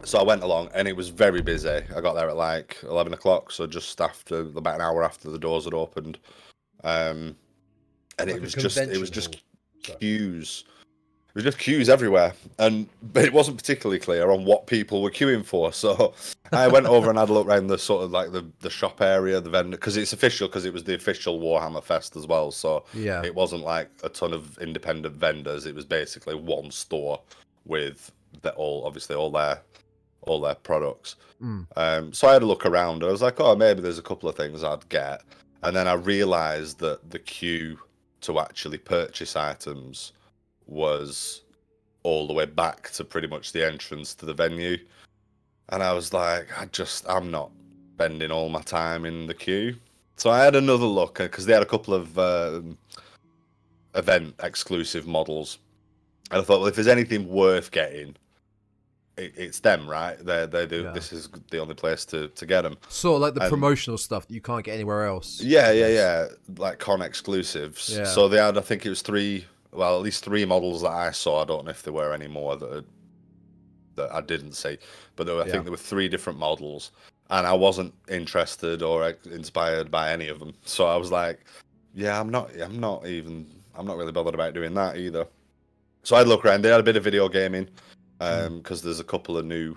So I went along, and it was very busy. I got there at like 11 o'clock, so just after about an hour after the doors had opened. And Like it was just hall. queues. It was just queues everywhere, but it wasn't particularly clear on what people were queuing for. So I went over and had a look around the sort of like the shop area, the vendor, because it's official, because it was the official Warhammer Fest as well. So Yeah. it wasn't like a ton of independent vendors. It was basically one store with obviously all their products. So I had a look around. I was like, oh, maybe there's a couple of things I'd get, and then I realised that the queue to actually purchase items was all the way back to pretty much the entrance to the venue. And I was like, I'm not spending all my time in the queue. So I had another look, because they had a couple of event exclusive models. And I thought, well, if there's anything worth getting, it's them, right? This is the only place to get them. Sort of like the promotional stuff that you can't get anywhere else. Yeah. Like con exclusives. Yeah. So they had, I think it was at least three models that I saw. I don't know if there were any more that I didn't see, but I think there were three different models, and I wasn't interested or inspired by any of them. So I was like, yeah, I'm not really bothered about doing that either. So I'd look around. They had a bit of video gaming, because there's a couple of new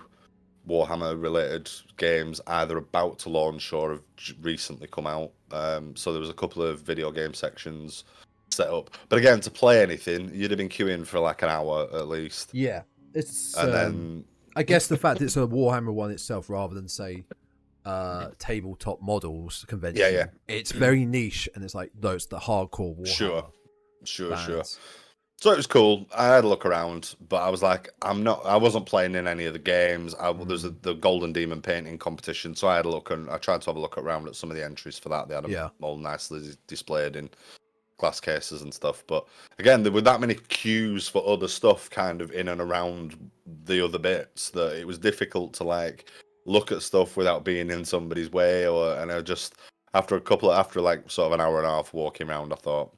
Warhammer related games either about to launch or have recently come out. So there was a couple of video game sections set up, but again, to play anything, you'd have been queuing for like an hour at least. Yeah, it's and then I guess the fact it's a Warhammer one itself rather than say tabletop models convention. Yeah. It's very niche, and it's like those the hardcore Warhammer. Sure. So it was cool. I had a look around, but I was like, I wasn't playing in any of the games. There's the Golden Demon painting competition, so I had a look, and I tried to have a look around at some of the entries for that. They had them all nicely displayed in glass cases and stuff. But again, there were that many queues for other stuff kind of in and around the other bits that it was difficult to like look at stuff without being in somebody's way. And I just, after like sort of an hour and a half walking around, I thought,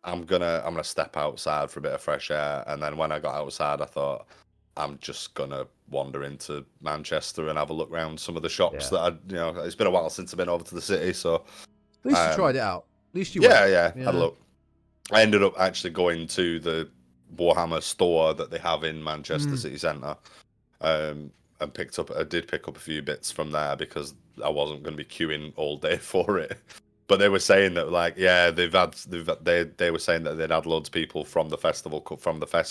I'm gonna step outside for a bit of fresh air. And then when I got outside, I thought, I'm just gonna wander into Manchester and have a look around some of the shops that it's been a while since I've been over to the city. So at least you tried it out. At least you had a look. I ended up actually going to the Warhammer store that they have in Manchester City Centre, and I did pick up a few bits from there because I wasn't going to be queuing all day for it. But they were saying that, like, yeah, they were saying that they'd had loads of people from the fest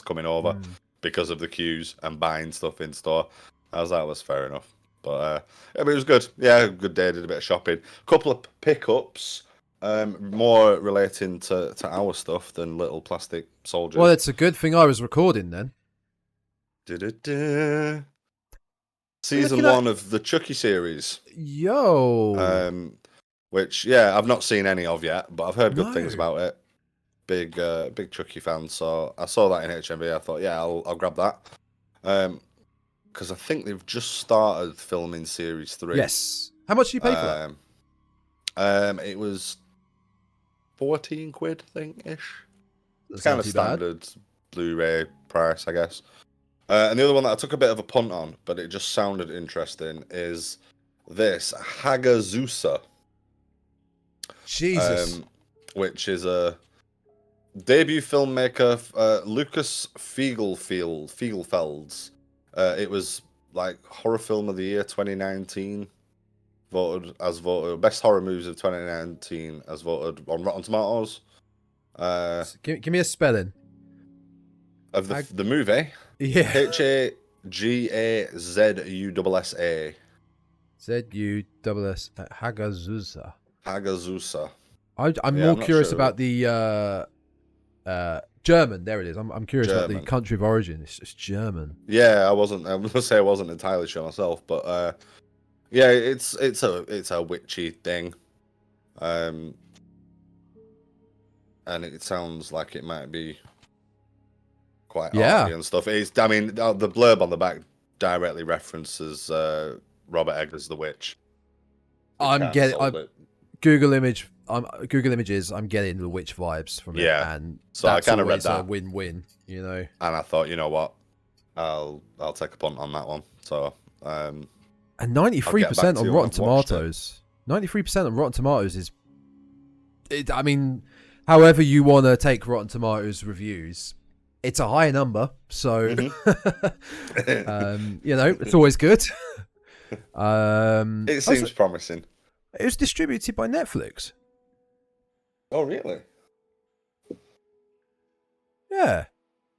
coming over because of the queues and buying stuff in store. I was like, that was fair enough. But it was good. Yeah, good day. Did a bit of shopping. A couple of pickups. More relating to our stuff than little plastic soldiers. Well, it's a good thing I was recording then. Season 1 of the Chucky series. Yo. Which I've not seen any of yet, but I've heard good things about it. Big Chucky fan, so I saw that in HMV. I thought, I'll grab that. Because I think they've just started filming series 3. Yes. How much did you pay for that? It was 14 quid, I think, ish. It's kind of standard Blu-ray price, I guess. And the other one that I took a bit of a punt on, but it just sounded interesting, is this Hagazusa. Jesus. Which is a debut filmmaker, Lucas Fiegelfeld's. It was like Horror Film of the Year 2019. Voted best horror movies of 2019 as voted on Rotten Tomatoes. Give me a spelling of the movie. Yeah. Hagazusa. Zuss. Hagazusa. Hagazusa. I'm more curious about the German. There it is. I'm curious about the country of origin. It's German. Yeah, I was gonna say I wasn't entirely sure myself, but it's a witchy thing, and it sounds like it might be quite arty and stuff. The blurb on the back directly references Robert Eggers' The Witch. Google Images. I'm getting the Witch vibes from it. Yeah, and so I kind of read that. A win-win, And I thought, you know what, I'll take a punt on that one. So and 93% on Rotten Tomatoes. 93% on Rotten Tomatoes is, I mean, however you want to take Rotten Tomatoes reviews, it's a high number. So, you know, it's always good. It seems promising. It was distributed by Netflix. Oh, really? Yeah.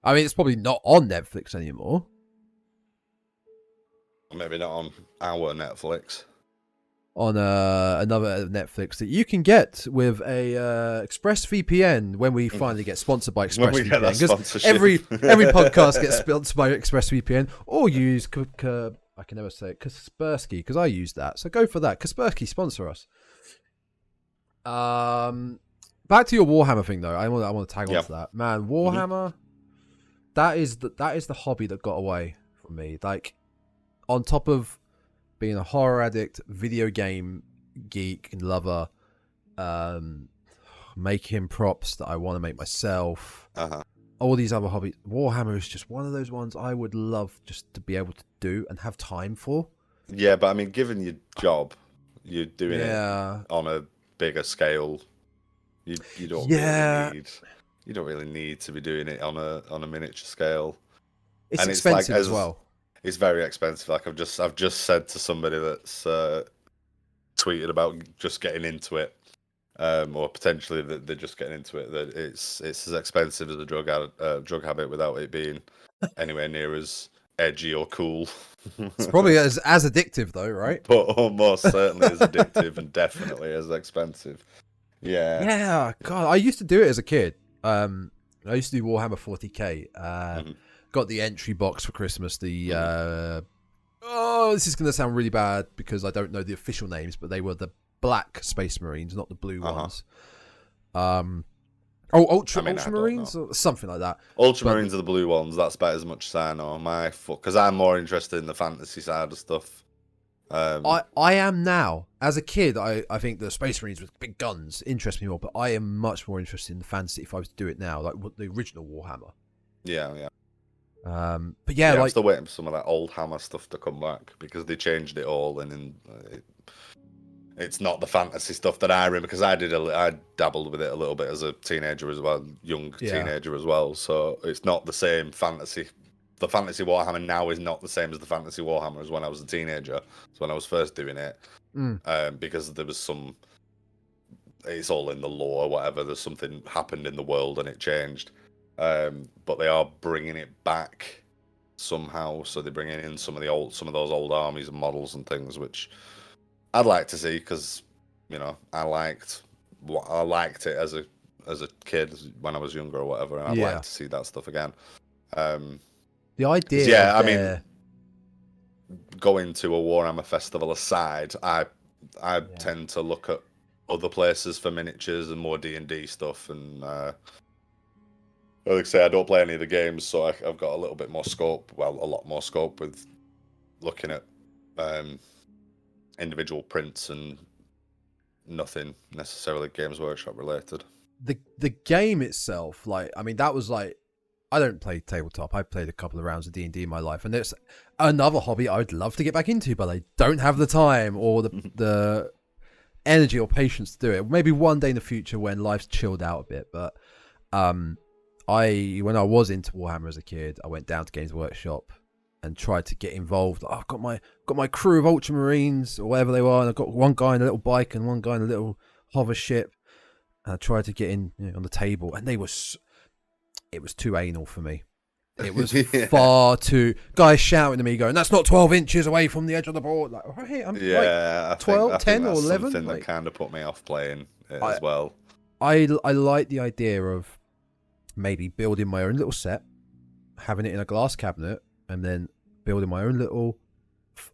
I mean, it's probably not on Netflix anymore. Maybe not on our Netflix. On another Netflix that you can get with a ExpressVPN when we finally get sponsored by ExpressVPN. Because every podcast gets sponsored by ExpressVPN, or use I can never say it, Kaspersky, because I use that. So go for that. Kaspersky, sponsor us. Back to your Warhammer thing though. I want to tag on to that. Man, Warhammer, that is the hobby that got away from me. Like, on top of being a horror addict, video game geek and lover, making props that I want to make myself, all these other hobbies, Warhammer is just one of those ones I would love just to be able to do and have time for. Yeah, but I mean, given your job, you're doing it on a bigger scale. You don't really need to be doing it on a miniature scale. It's expensive as well. It's very expensive. Like I've just said to somebody that's tweeted about just getting into it, or potentially that they're just getting into it, that it's as expensive as a drug habit without it being anywhere near as edgy or cool. It's probably as addictive though, right? But almost certainly as addictive and definitely as expensive. Yeah. Yeah. God, I used to do it as a kid. I used to do Warhammer 40k. Got the entry box for Christmas. The this is going to sound really bad because I don't know the official names, but they were the black Space Marines, not the blue ones. Ultramarines or something like that. Ultramarines are the blue ones. That's about as much as I know. Because I'm more interested in the fantasy side of stuff. I am now. As a kid, I think the Space Marines with big guns interest me more, but I am much more interested in the fantasy if I was to do it now, like the original Warhammer. Yeah. But yeah, I'm still waiting for some of that old Hammer stuff to come back because they changed it all, and it's not the fantasy stuff that I remember because I dabbled with it a little bit as a teenager as well, teenager as well. So it's not the same fantasy. The fantasy Warhammer now is not the same as the fantasy Warhammer as when I was a teenager. So when I was first doing it, because there was it's all in the lore or whatever. There's something happened in the world and it changed. But they are bringing it back somehow. So they're bringing in some of those old armies and models and things, which I'd like to see because I liked it as a kid when I was younger or whatever, and I'd like to see that stuff again. The idea, I mean, going to a Warhammer festival aside, I tend to look at other places for miniatures and more D&D stuff, and like I say, I don't play any of the games, so I've got a little bit more scope. Well, a lot more scope with looking at individual prints and nothing necessarily Games Workshop related. The game itself, that was I don't play tabletop. I played a couple of rounds of D&D in my life, and it's another hobby I'd love to get back into, but I don't have the time or the energy or patience to do it. Maybe one day in the future when life's chilled out a bit. But when I was into Warhammer as a kid, I went down to Games Workshop and tried to get involved. I've got my crew of Ultramarines or whatever they were, and I've got one guy in a little bike and one guy in a little hover ship. And I tried to get in on the table, and it was too anal for me. It was far too... Guys shouting to me going, that's not 12 inches away from the edge of the board. Like, hey, I'm 12, 10 or 11. Something that kind of put me off playing it as well. I like the idea of maybe building my own little set, having it in a glass cabinet, and then building my own little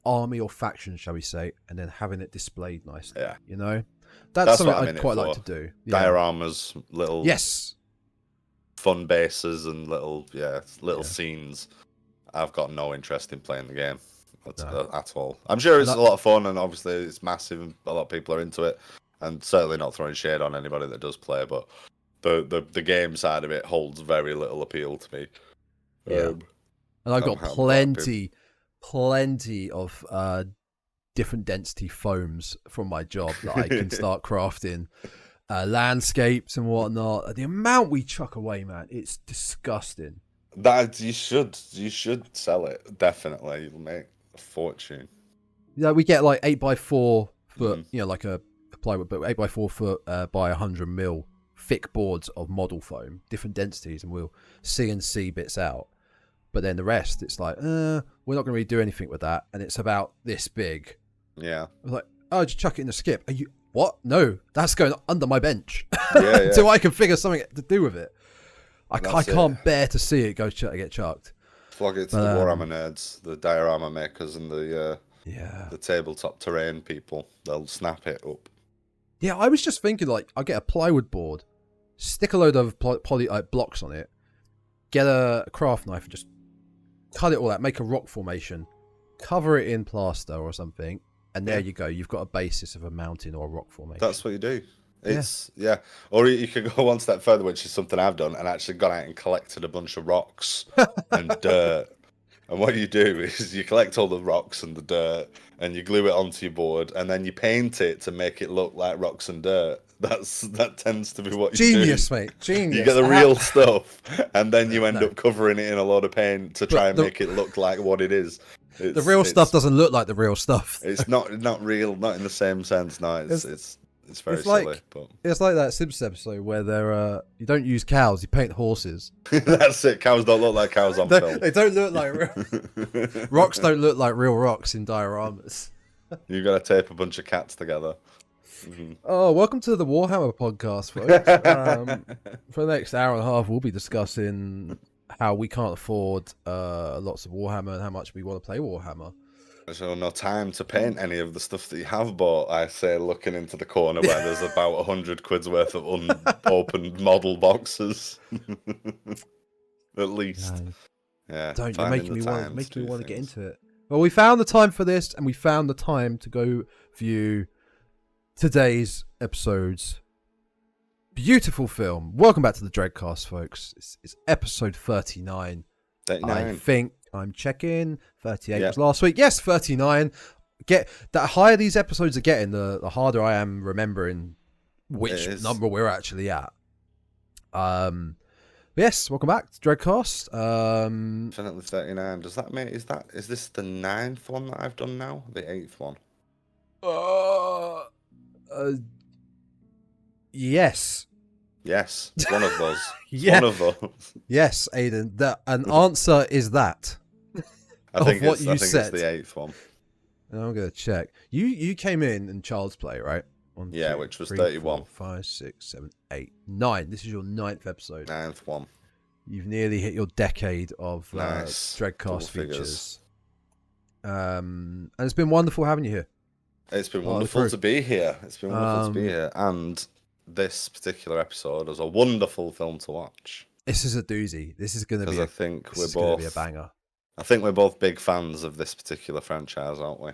army or faction, shall we say, and then having it displayed nicely. Yeah. That's something I'd quite like to do. Dioramas, little... Yes. Fun bases and little scenes. I've got no interest in playing the game at all. I'm sure it's a lot of fun, and obviously it's massive and a lot of people are into it, and certainly not throwing shade on anybody that does play, but the game side of it holds very little appeal to me. And I've got Somehow plenty of different density foams from my job that I can start crafting landscapes and whatnot. The amount we chuck away, man, it's disgusting. That you should sell it. Definitely, you'll make a fortune. Yeah, we get like 8x4 foot, you know, like a plywood, but 8x4 foot by 100 mil thick boards of model foam, different densities, and we'll CNC bits out. But then the rest, it's like, we're not going to really do anything with that, and it's about this big. Yeah. I was like, oh, just chuck it in the skip. Are you what? No, that's going under my bench Yeah, until I can figure something to do with it. I That's can't bear to see it get chucked. Flog it to the Warhammer nerds, the diorama makers, and the tabletop terrain people. They'll snap it up. Yeah, I was just thinking, like, I'll get a plywood board, stick a load of poly blocks on it, get a craft knife and just cut it all out, make a rock formation, cover it in plaster or something, and there you go. You've got a basis of a mountain or a rock formation. That's what you do. It's Or you could go one step further, which is something I've done, and actually gone out and collected a bunch of rocks and dirt. And what you do is you collect all the rocks and the dirt, and you glue it onto your board, and then you paint it to make it look like rocks and dirt. That tends to be what you do. Genius, mate. Genius. You get the real stuff, and then you end up covering it in a lot of paint to try and make it look like what it is. The real stuff doesn't look like the real stuff. It's not real, not in the same sense. No, it's very silly. But it's like that Simpsons episode where they're you don't use cows, you paint horses. That's it. Cows don't look like cows on film. They don't look like real rocks. Don't look like real rocks in dioramas. You've got to tape a bunch of cats together. Oh, welcome to the Warhammer podcast, folks. For the next hour and a half, we'll be discussing how we can't afford lots of Warhammer and how much we want to play Warhammer. There's no time to paint any of the stuff that you have bought. I say, looking into the corner where there's about 100 quid's worth of unopened model boxes, at least. Yeah, don't you make me want to get into it. Well, we found the time for this, and we found the time to go view today's episode's beautiful film. Welcome back to the Dreadcast, folks. It's episode 39. 39. I think I'm checking. 38 was last week. Yes, 39. The higher these episodes are getting, the harder I am remembering which number we're actually at. Yes, welcome back to Dreadcast. Definitely 39. Does that mean is this the 9th one that I've done now? The 8th one? Yes. Yes, it's one of those. Yeah. One of those. Yes, Aiden. An answer is that. I think it's the 8th one. I'm gonna check. You came in Child's Play, right? 1, 2, which was 3, 31. 4, 5, 6, 7, 8, 9. This is your 9th episode. 9th one. You've nearly hit your decade of nice. Dreadcast features. And it's been wonderful having you here. It's been wonderful to be here. And this particular episode was a wonderful film to watch. This is a doozy. This is going to be a banger. I think we're both big fans of this particular franchise, aren't we?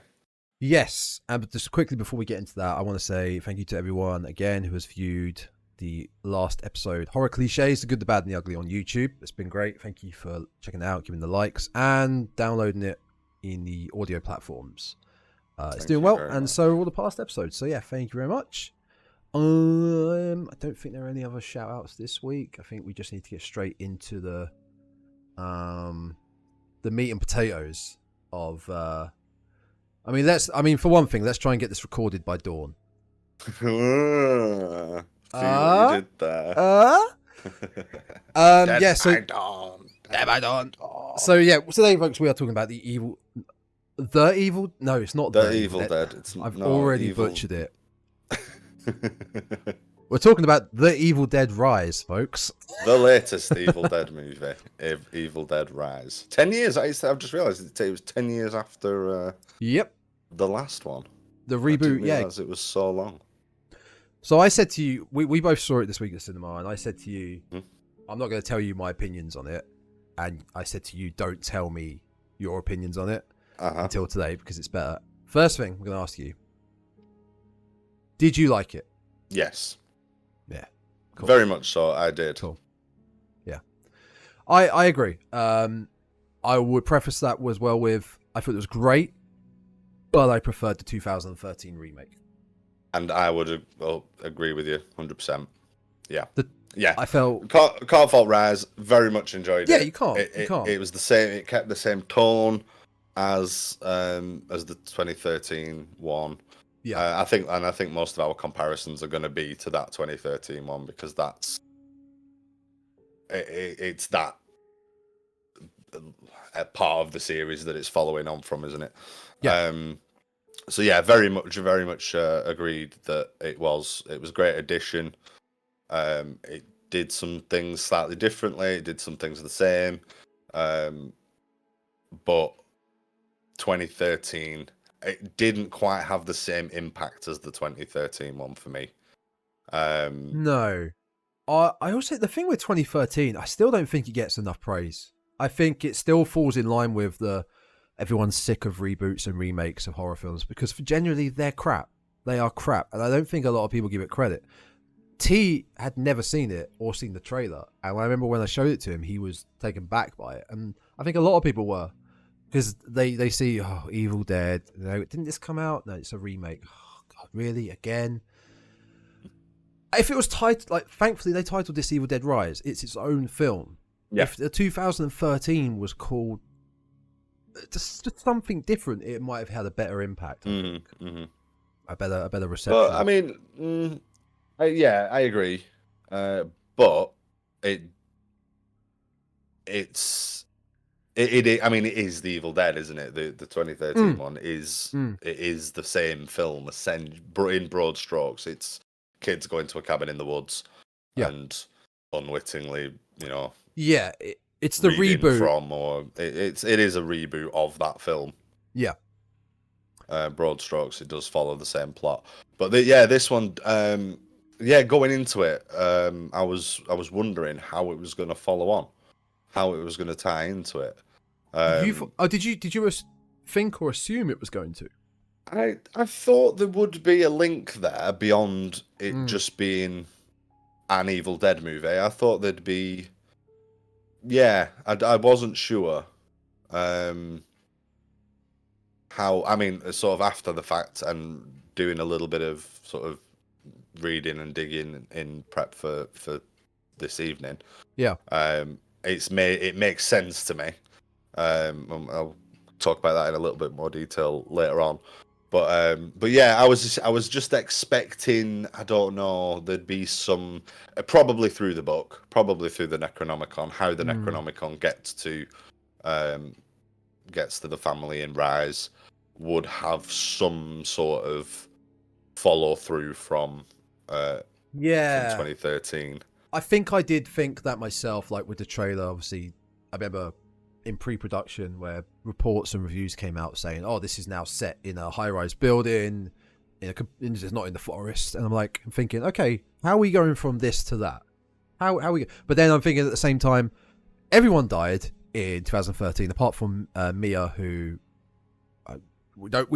Yes. But just quickly before we get into that, I want to say thank you to everyone again who has viewed the last episode, Horror Cliches, the Good, the Bad, and the Ugly on YouTube. It's been great. Thank you for checking it out, giving the likes, and downloading it in the audio platforms. It's doing well, and so are all the past episodes. So yeah, thank you very much. I don't think there are any other shout outs this week. I think we just need to get straight into the meat and potatoes of for one thing, let's try and get this recorded by dawn. See what you did there. Dead by dawn. So yeah, today, folks, we are talking about the Evil. No, it's not the Evil Dead. I've already butchered it. We're talking about the Evil Dead Rise, folks. The latest Evil Dead movie, Evil Dead Rise. 10 years. I've just realised it was 10 years after. The last one. The reboot. It was so long. So I said to you, we both saw it this week at the cinema, and I said to you, I'm not going to tell you my opinions on it, and I said to you, don't tell me your opinions on it until today because it's better. First thing I'm going to ask you. Did you like it? Yes. Yeah. Cool. Very much so. I did. Cool. Yeah. I agree. I I would preface that as well with, I thought it was great, but I preferred the 2013 remake. And I would agree with you 100%. Yeah. I felt... Can't fault Rise. Very much enjoyed it. Yeah, you can't. It was the same. It kept the same tone as the 2013 one. Yeah. I think most of our comparisons are going to be to that 2013 one, because that's it's that a part of the series that it's following on from, isn't it? Yeah. So yeah, very much agreed that it was a great addition. It did some things slightly differently. It did some things the same. But 2013, it didn't quite have the same impact as the 2013 one for me. No. I also, the thing with 2013, I still don't think it gets enough praise. I think it still falls in line with everyone's sick of reboots and remakes of horror films, because genuinely they're crap. They are crap, and I don't think a lot of people give it credit. T had never seen it or seen the trailer, and I remember when I showed it to him, he was taken back by it, and I think a lot of people were, because they see, oh, Evil Dead, didn't this come out? No, it's a remake. Oh, God, really? Again? If it was titled, like, thankfully they titled this Evil Dead Rise, it's its own film. Yeah. If the 2013 was called just something different, it might have had a better impact. I think. A better reception. But I mean, yeah, I agree. But it I mean, it is the Evil Dead, isn't it? The 2013 one is it is the same film, in broad strokes. It's kids going to a cabin in the woods, and unwittingly, yeah, it's the reboot from, or it is a reboot of that film. Yeah. Broad strokes, it does follow the same plot, but this one, going into it, I was wondering how it was going to follow on, how it was going to tie into it. Did you think or assume it was going to? I thought there would be a link there beyond it just being an Evil Dead movie. I thought there'd be, I wasn't sure. How, I mean, sort of after the fact and doing a little bit of sort of reading and digging in prep for this evening. Yeah. It makes sense to me. I'll talk about that in a little bit more detail later on. But yeah, I was just expecting, I don't know, there'd be some, probably through the book, probably through the Necronomicon, how the Necronomicon gets to the family in Rise, would have some sort of follow through from 2013. I think I did think that myself, like with the trailer. Obviously, I remember in pre-production where reports and reviews came out saying, "Oh, this is now set in a high-rise building, it's not in the forest." And I'm thinking, okay, how are we going from this to that? How we? But then I'm thinking at the same time, everyone died in 2013, apart from Mia, who we don't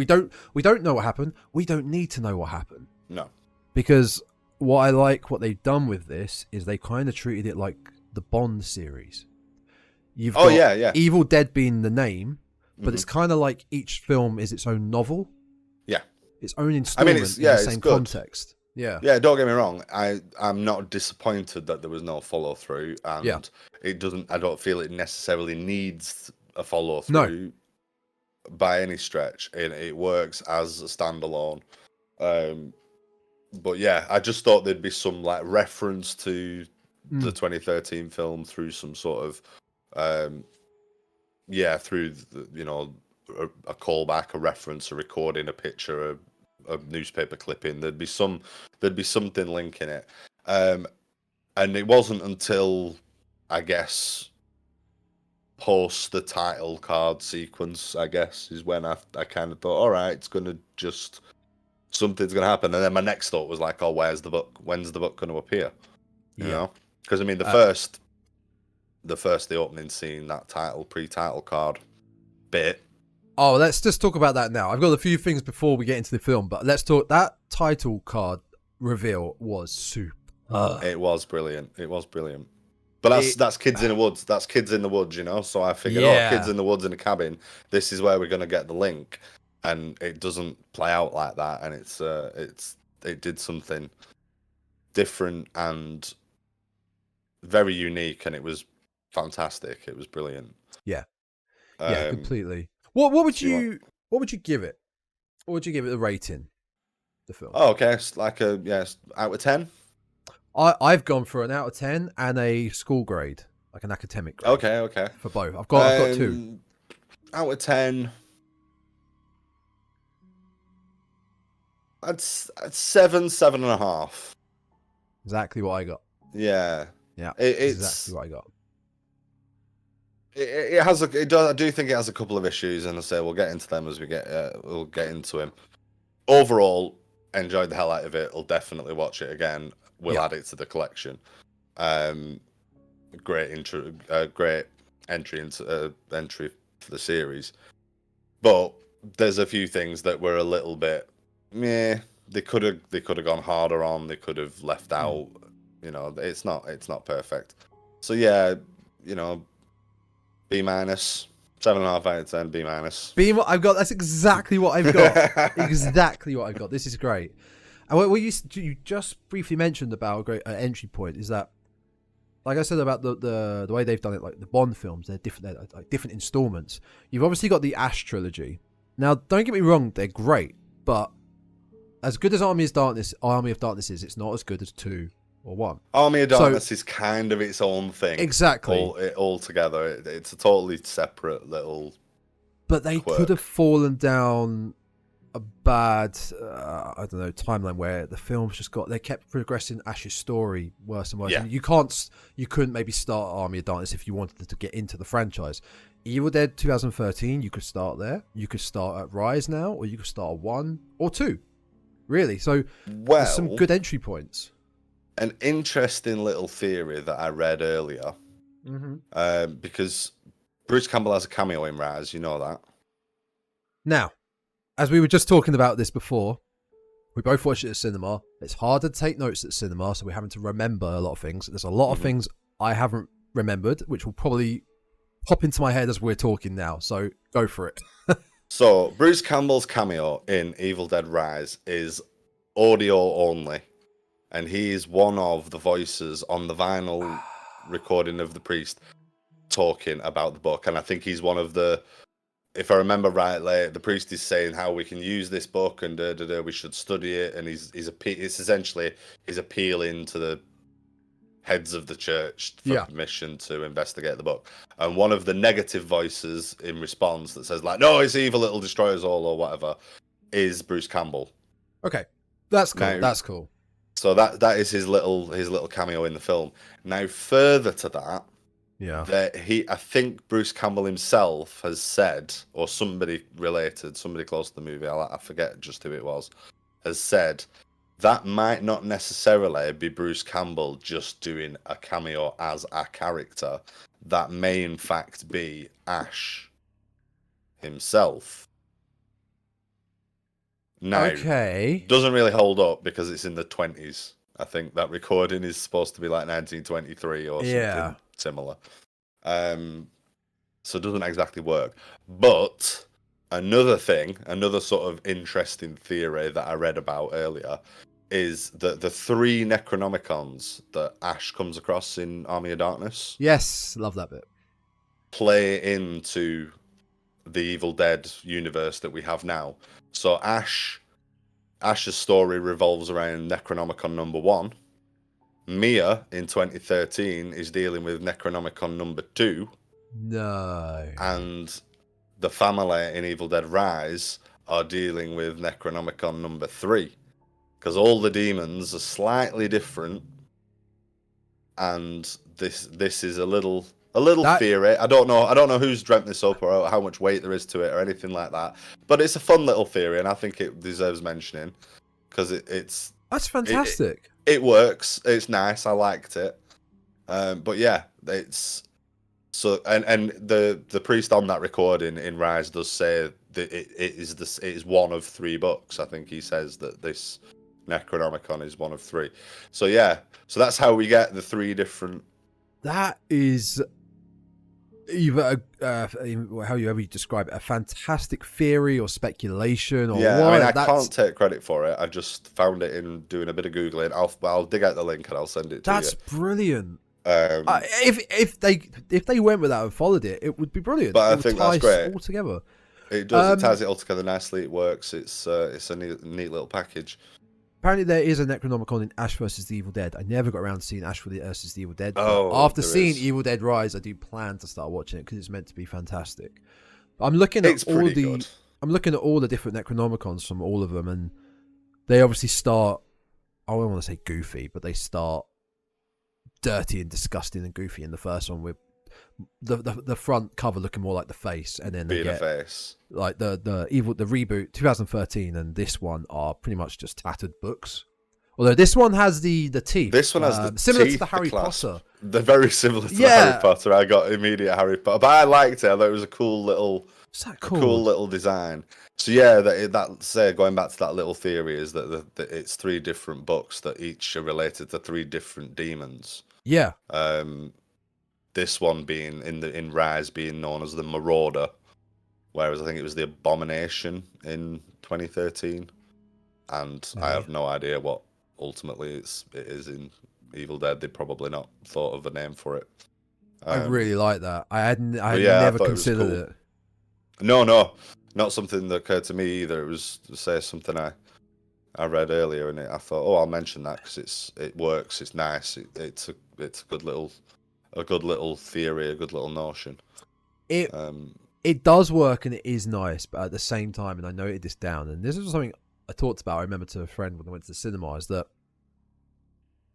know what happened. We don't need to know what happened. No, because what they've done with this is they kind of treated it like the Bond series. You've got Evil Dead being the name, but it's kind of like each film is its own novel. Yeah, its own installment in the same context. Yeah, don't get me wrong. I'm not disappointed that there was no follow through, and it doesn't. I don't feel it necessarily needs a follow through by any stretch. It works as a standalone. But yeah, I just thought there'd be some like reference to the 2013 film through some sort of through a callback, a reference, a recording, a picture, a newspaper clipping. There'd be something linking it, and it wasn't until, I guess, post the title card sequence, I guess, is when I kind of thought, all right, something's gonna happen. And then my next thought was like, oh, where's the book? When's the book going to appear? You know, because I mean, the opening scene, that pre-title card bit. Oh, let's just talk about that now. I've got a few things before we get into the film, but let's talk. That title card reveal was super. It was brilliant. But that's kids in the woods. That's kids in the woods, you know. So I figured, kids in the woods in a cabin. This is where we're gonna get the link, and it doesn't play out like that. And it did something different and very unique, and it was fantastic. It was brilliant. Yeah, completely. What would you give it? What would you give it a rating? The film. Oh, okay. It's like a out of 10. I've gone for an out of 10 and a school grade, like an academic grade. Okay. For both, I've got 2. Out of 10. I'd 7.5. Exactly what I got. Yeah. It's exactly what I got. It has I do think it has a couple of issues, and I say we'll get into them as we'll get into him. Overall, enjoyed the hell out of it. I'll definitely watch it again. We'll add it to the collection. Great entry for the series, but there's a few things that were a little bit meh. They could have gone harder on. They could have left out. You know, it's not perfect. So yeah, you know, B-, 7.5 out of 10. B-. I've got. That's exactly what I've got. Exactly what I've got. This is great. And what you just briefly mentioned about a great entry point is that, like I said about the way they've done it, like the Bond films, they're like different installments. You've obviously got the Ash trilogy. Now, don't get me wrong, they're great, but as good as Army of Darkness is, it's not as good as 2 or 1. Army of Darkness is kind of its own thing. Exactly. All together, it's a totally separate little. But they could have fallen down a bad, I don't know, timeline where the films they kept progressing Ash's story worse and worse. Yeah. And you couldn't maybe start Army of Darkness if you wanted to get into the franchise. Evil Dead 2013, you could start there. You could start at Rise now, or you could start at 1 or 2. Really, so there's some good entry points. An interesting little theory that I read earlier, because Bruce Campbell has a cameo in Rise. You know that. Now, as we were just talking about this before, we both watched it at cinema. It's harder to take notes at cinema, so we're having to remember a lot of things. There's a lot of things I haven't remembered, which will probably pop into my head as we're talking now. So go for it. So Bruce Campbell's cameo in Evil Dead Rise is audio only, and he is one of the voices on the vinyl recording of the priest talking about the book. And I think he's one of the, if I remember rightly, the priest is saying how we can use this book and we should study it, and it's essentially he's appealing to the heads of the church for permission to investigate the book. And one of the negative voices in response that says like, no, it's evil, it'll destroy us all or whatever, is Bruce Campbell. Okay, that's cool. Now, that's cool. So that is his little cameo in the film. Now further to that, I think Bruce Campbell himself has said, or somebody close to the movie, I forget just who it was, has said that might not necessarily be Bruce Campbell just doing a cameo as a character. That may in fact be Ash himself. Now, doesn't really hold up because it's in the 20s. I think that recording is supposed to be like 1923 or something similar. So it doesn't exactly work. But another sort of interesting theory that I read about earlier is that the 3 Necronomicons that Ash comes across in Army of Darkness. Yes, love that bit. Play into the Evil Dead universe that we have now. So Ash's story revolves around Necronomicon number 1. Mia in 2013 is dealing with Necronomicon number 2. No. And the family in Evil Dead Rise are dealing with Necronomicon number 3. Because all the demons are slightly different. And this is a little theory. I don't know who's dreamt this up or how much weight there is to it or anything like that. But it's a fun little theory, and I think it deserves mentioning because that's fantastic. It works. It's nice. I liked it. But yeah, it's so and the priest on that recording in Rise does say that it is one of 3 books. I think he says that this Necronomicon is one of 3. So yeah, so that's how we get the 3 different That is either however you describe it, a fantastic theory or speculation or Yeah, what. I mean, I can't take credit for it. I just found it in doing a bit of googling. I'll dig out the link and I'll send it to That's you. brilliant. Um, If they went with that and followed it, it would be brilliant. But I It would think tie that's great. all together. It does. It ties it all together nicely. It works. It's a neat little package. Apparently, there is a Necronomicon in Ash vs. the Evil Dead. I never got around to seeing Ash vs. the Evil Dead. But after seeing Evil Dead Rise, I do plan to start watching it because it's meant to be fantastic. But I'm looking at I'm looking at all the different Necronomicons from all of them, and they obviously start. I don't want to say goofy, but they start dirty and disgusting and goofy in the first one with the front cover looking more like the face, and then they get face. Like the reboot 2013 and this one are pretty much just tattered books. Although this one has the teeth. This one has the similar teeth, to the Harry Potter. They're very similar to the Harry Potter. I got immediate Harry Potter, but I liked it. I thought it was a cool little design. So yeah, going back to that little theory is that it's 3 different books that each are related to 3 different demons. Yeah. This one being in Rise being known as the Marauder, whereas I think it was the Abomination in 2013, and I have no idea what ultimately it is in Evil Dead. They probably not thought of a name for it. I really like that. I had never considered it. No, not something that occurred to me either. It was something I read earlier, and I thought, oh, I'll mention that because it works. It's nice. It's a good little theory, a good little notion. It does work and it is nice, but at the same time, and I noted this down, and this is something I talked about. I remember to a friend when I went to the cinema, is that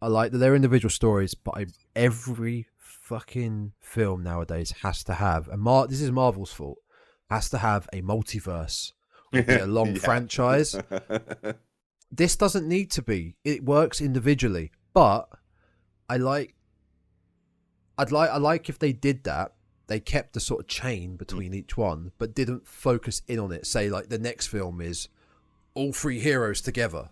I like that they're individual stories, but every fucking film nowadays has to have this is Marvel's fault. Has to have a multiverse, a long franchise. This doesn't need to be. It works individually, but I like if they did that. They kept the sort of chain between each one, but didn't focus in on it. Say like the next film is all 3 heroes together.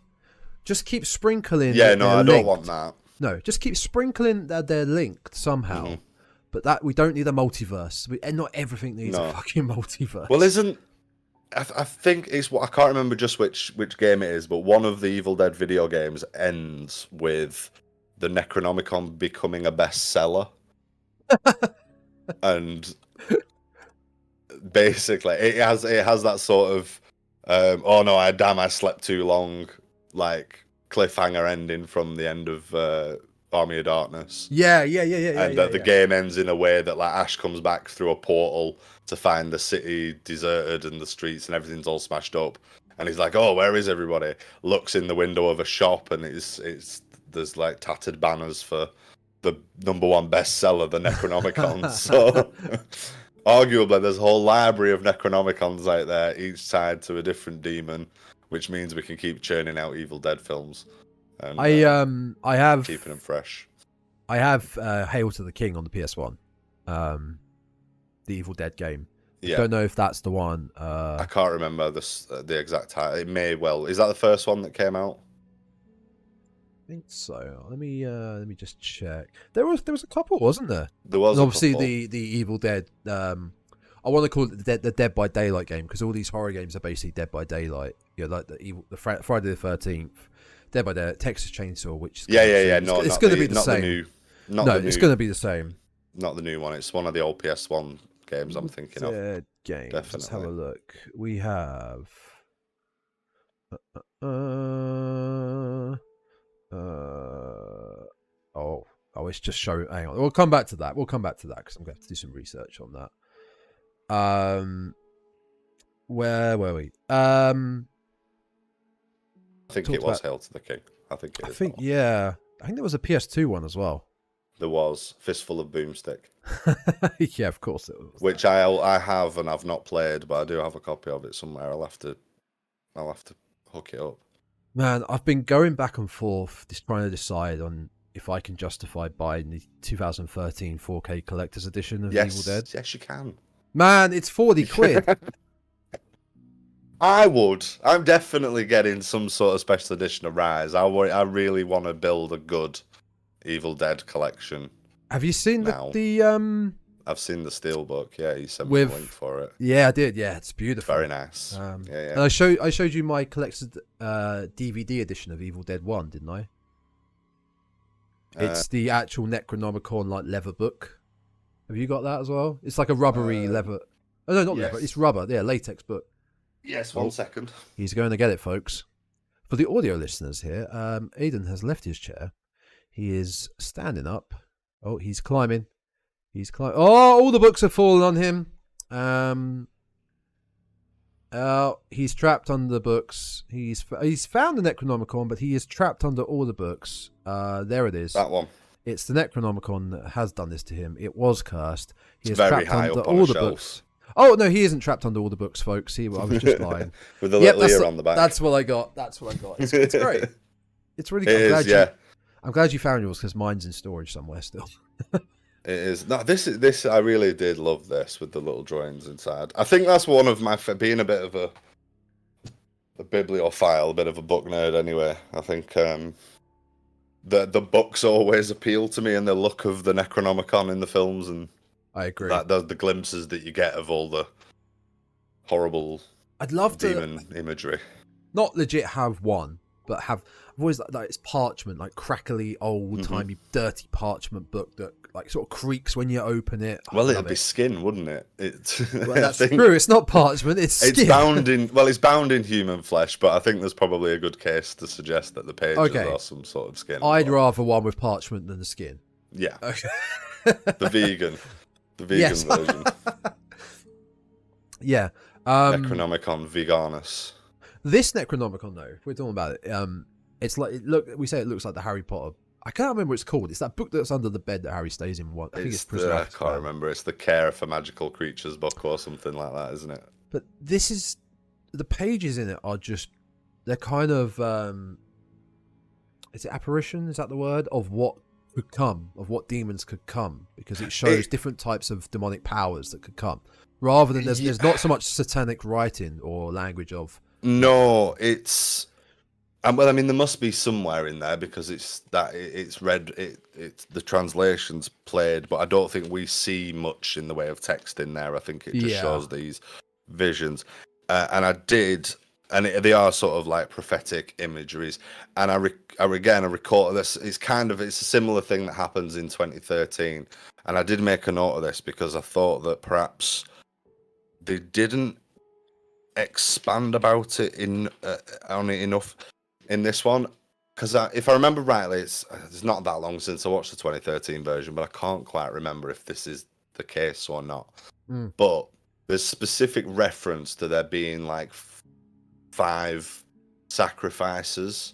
Just keep sprinkling. Yeah, no, I don't want that. No, just keep sprinkling that they're linked somehow. Mm-hmm. But that we don't need a multiverse. And not everything needs a fucking multiverse. Well, I think it's what I can't remember just which game it is, but one of the Evil Dead video games ends with the Necronomicon becoming a bestseller. And basically it has that sort of oh no, I slept too long, like cliffhanger ending from the end of Army of Darkness. Yeah. And the game ends in a way that like Ash comes back through a portal to find the city deserted and the streets and everything's all smashed up, and he's like, oh, where is everybody? Looks in the window of a shop, and there's like tattered banners for the #1 bestseller, the Necronomicon. So arguably there's a whole library of Necronomicons out there, each tied to a different demon, which means we can keep churning out Evil Dead films. And, I have keeping them fresh. I have Hail to the King on the PS1, the Evil Dead game. Yeah. Don't know if that's the one. I can't remember the exact title. It may well. Is that the first one that came out? I think so. Let me just check. There was a couple, wasn't there? There was. And obviously the Evil Dead. I want to call it the Dead by Daylight game because all these horror games are basically Dead by Daylight. You know, like the Friday the 13th, Dead by Daylight, Texas Chainsaw, which is it's going to be the same. It's going to be the same. Not the new one. It's one of the old PS1 games I'm thinking of. Dead games. Definitely. Let's have a look. We have. It's just showing. Hang on, we'll come back to that. Because I'm going to have to do some research on that. Where were we? I think it was Hail to the King. I think yeah. I think there was a PS2 one as well. There was Fistful of Boomstick. Yeah, of course it was. Which I have and I've not played, but I do have a copy of it somewhere. I'll have to hook it up. Man, I've been going back and forth, just trying to decide on if I can justify buying the 2013 4K collector's edition of Evil Dead. Yes, you can. Man, it's 40 quid. I would. I'm definitely getting some sort of special edition of Rise. I really want to build a good Evil Dead collection. Have you seen now. the I've seen the steelbook. Yeah, you sent me the link for it. Yeah, I did. Yeah, it's beautiful. Very nice. Yeah. And I showed you my collected DVD edition of Evil Dead 1, didn't I? It's the actual Necronomicon like leather book. Have you got that as well? It's like a rubbery leather. Oh no, not leather. It's rubber. Yeah, latex book. Yes, 1 second. He's going to get it, folks. For the audio listeners here, Aidan has left his chair. He is standing up. Oh, he's climbing. Oh, all the books have fallen on him. He's trapped under the books. He's found the Necronomicon, but he is trapped under all the books. There it is. That one. It's the Necronomicon that has done this to him. It was cursed. He is very trapped high under up on all the the shelf. books. Oh no, he isn't trapped under all the books, folks. I was just lying. With the little ear on the back. That's what I got. It's great. It's really It good. is, I'm glad you found yours because mine's in storage somewhere still. It is. No, this. I really did love this with the little drawings inside. I think that's one of my being a bit of a bibliophile, a bit of a book nerd. Anyway, I think the books always appeal to me, and the look of the Necronomicon in the films, and I agree. The glimpses that you get of all the horrible. I'd love demon imagery. Not legit have one, but I've always like it's parchment, like crackly, old-timey, dirty parchment book that like sort of creaks when you open it. Well, it'd be skin, wouldn't it? Well, that's true. It's not parchment. It's skin. It's bound in human flesh, but I think there's probably a good case to suggest that the pages are some sort of skin. I'd rather one with parchment than the skin. Yeah. Okay. the vegan version. Yeah. Necronomicon veganus. This Necronomicon, though, if we're talking about it. It's like we say it looks like the Harry Potter. I can't remember what it's called. It's that book that's under the bed that Harry stays in. I think it's Prisoner. I can't remember. It's the Care for Magical Creatures book or something like that, isn't it? But this is the pages in it are just they're kind of is it apparition? Is that the word of what could come, of what demons could come? Because it shows different types of demonic powers that could come, rather than there's not so much satanic writing or language of. No, it's. Well, I mean, there must be somewhere in there because it's read, it's the translation's played, but I don't think we see much in the way of text in there. I think it just shows these visions, and they are sort of like prophetic imageries. And I recall this. It's a similar thing that happens in 2013, and I did make a note of this because I thought that perhaps they didn't expand about it on it enough. In this one, because if I remember rightly, it's not that long since I watched the 2013 version, but I can't quite remember if this is the case or not. But there's specific reference to there being like 5 sacrifices,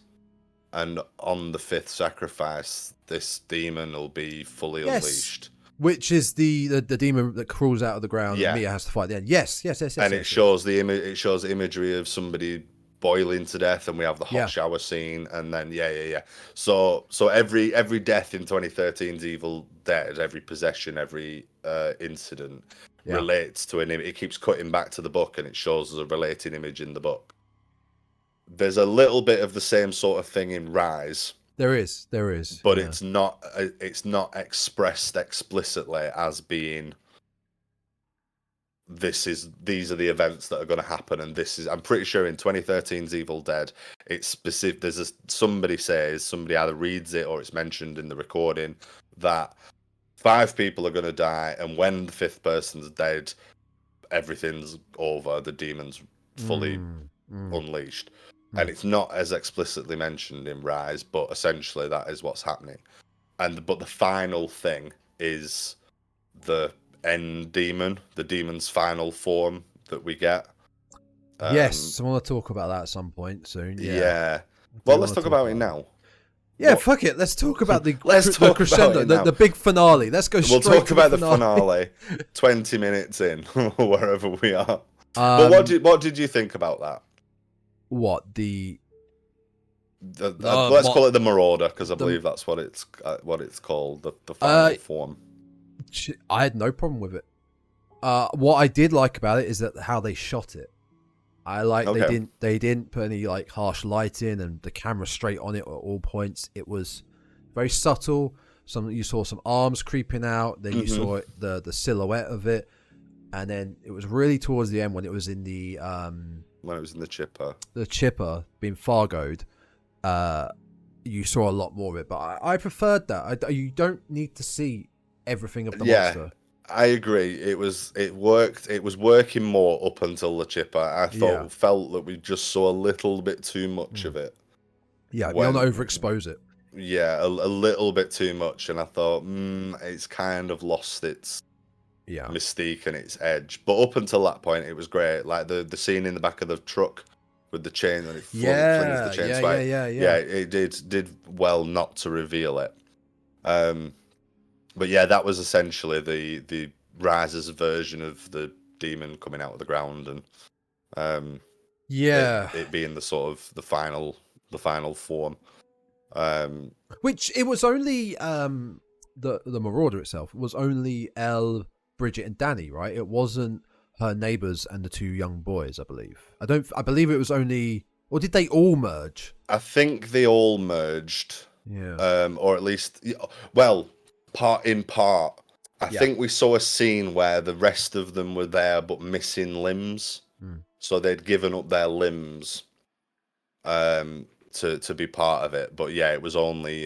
and on the 5th sacrifice, this demon will be fully unleashed. Which is the demon that crawls out of the ground and Mia has to fight the end. Yes. And it shows the shows the imagery of somebody boiling to death, and we have the hot shower scene, and then so every death in 2013's Evil Dead, every possession, every incident relates to an image. It keeps cutting back to the book, and it shows us a relating image in the book. There's a little bit of the same sort of thing in Rise. There is, but it's not expressed explicitly as being. These are the events that are going to happen, and I'm pretty sure in 2013's Evil Dead, it's specific. Somebody either reads it or it's mentioned in the recording that 5 people are going to die, and when the 5th person's dead, everything's over. The demon's fully unleashed, and it's not as explicitly mentioned in Rise, but essentially that is what's happening. But the final thing is the end demon, the demon's final form that we get. Yes, I want to talk about that at some point soon. Yeah. Well, let's talk about it now. Yeah, fuck it. Let's talk about the crescendo, the big finale. Let's go straight to the finale. We'll talk about the finale 20 minutes in, wherever we are. But what did you think about that? What, let's call it the Marauder, because I believe that's what it's called, the final form. I had no problem with it. What I did like about it is that how they shot it. I like they didn't put any like harsh lighting and the camera straight on it at all points. It was very subtle, You saw some arms creeping out. Then you saw the silhouette of it, and then it was really towards the end when it was in the when it was in the chipper. The chipper being Fargoed. You saw a lot more of it, but I preferred that. You don't need to see everything of the monster. I agree. It worked. It was working more up until the chipper. I felt that we just saw a little bit too much of it. Yeah, we don't overexpose it. Yeah, a little bit too much, and I thought, it's kind of lost its mystique and its edge. But up until that point, it was great. Like the scene in the back of the truck with the chain and it flings the chain. Yeah. It did well not to reveal it. But yeah, that was essentially the Rise's version of the demon coming out of the ground, and it being the sort of the final form. Which it was only the Marauder itself was only Elle, Bridget, and Danny, right? It wasn't her neighbors and the 2 young boys, I believe. I believe it was only, or did they all merge? I think they all merged. Yeah. Or at least, part. I think we saw a scene where the rest of them were there but missing limbs. So they'd given up their limbs to be part of it. But yeah, it was only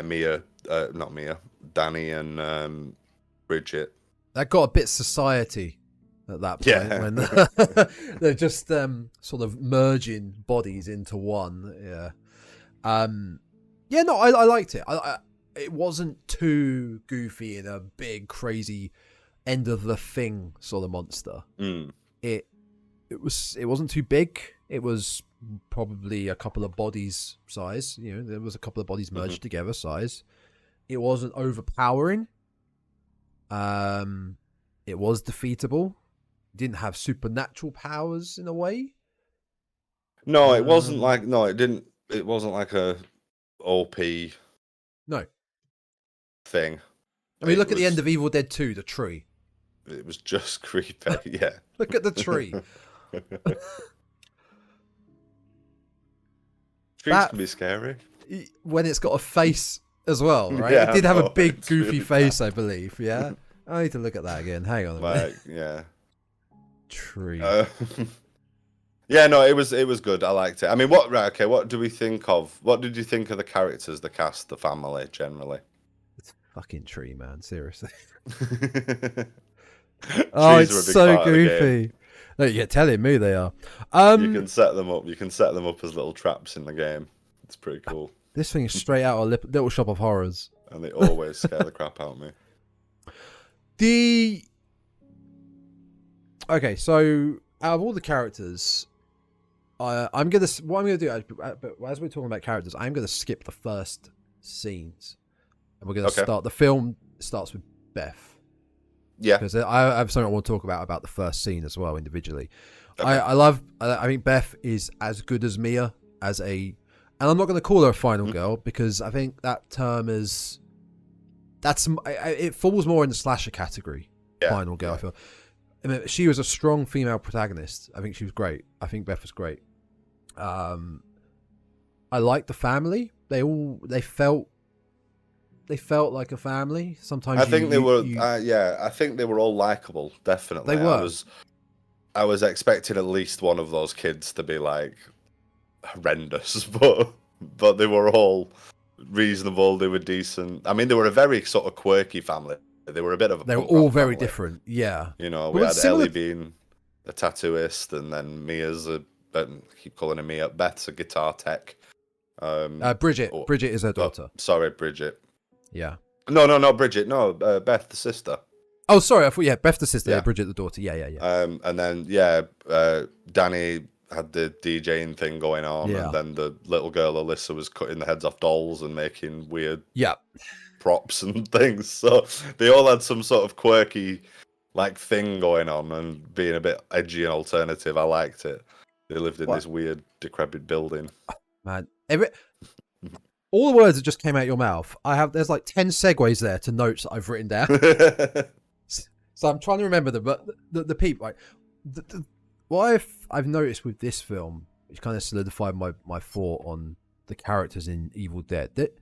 Mia, not Mia, Danny and Bridget. That got a bit society at that point when they're just sort of merging bodies into one. I liked it. It wasn't too goofy in a big crazy end of the thing sort of monster. It wasn't too big. It was probably a couple of bodies size. There was a couple of bodies merged together size. It wasn't overpowering. It was defeatable. Didn't have supernatural powers in a way. No, it wasn't like it wasn't like a OP thing. I mean, look at the end of Evil Dead 2, the tree. It was just creepy, yeah. Look at the tree. Trees can be scary. When it's got a face as well, right? Yeah, it did have a big goofy face, I believe, yeah? I need to look at that again. Hang on a minute. Yeah. Tree. Yeah, no, it was good. I liked it. I mean, what do we think of? What did you think of the characters, the cast, the family, generally? It's a fucking tree, man. Seriously. Oh, it's so goofy. No, you're telling me they are. You can set them up. You can set them up as little traps in the game. It's pretty cool. This thing is straight out of Little Shop of Horrors. And they always scare the crap out of me. Okay, so out of all the characters, what I'm gonna do, as we're talking about characters, I'm gonna skip the first scenes, and we're gonna start. The film starts with Beth. Yeah, because I have something I want to talk about the first scene as well individually. Okay. I think Beth is as good as Mia and I'm not going to call her a final girl because I think that term it falls more in the slasher category. Final girl, I feel. I mean, she was a strong female protagonist. I think she was great. I think Beth was great. I liked the family. They felt like a family. Sometimes I think they were. I think they were all likable. Definitely, they were. I was expecting at least one of those kids to be like horrendous, but they were all reasonable. They were decent. I mean, they were a very sort of quirky family. They were a bit of a. They were all very different. Yeah. We had Ellie being a tattooist, and then Mia's I keep calling her Mia. Beth's a guitar tech. Bridget. Bridget is her daughter. Sorry, Bridget. Yeah. No, not Bridget. No, Beth, the sister. Oh, sorry. I thought, Beth, the sister. Yeah. Bridget, the daughter. Yeah. And then, Danny had the DJing thing going on. And then the little girl, Alyssa, was cutting the heads off dolls and making weird props and things. So they all had some sort of quirky, thing going on and being a bit edgy and alternative. I liked it. They lived in this weird, decrepit building. Man, all the words that just came out your mouth, there's 10 segues there to notes that I've written down. So I'm trying to remember them, but the people, what I've noticed with this film which kind of solidified my thought on the characters in Evil Dead. That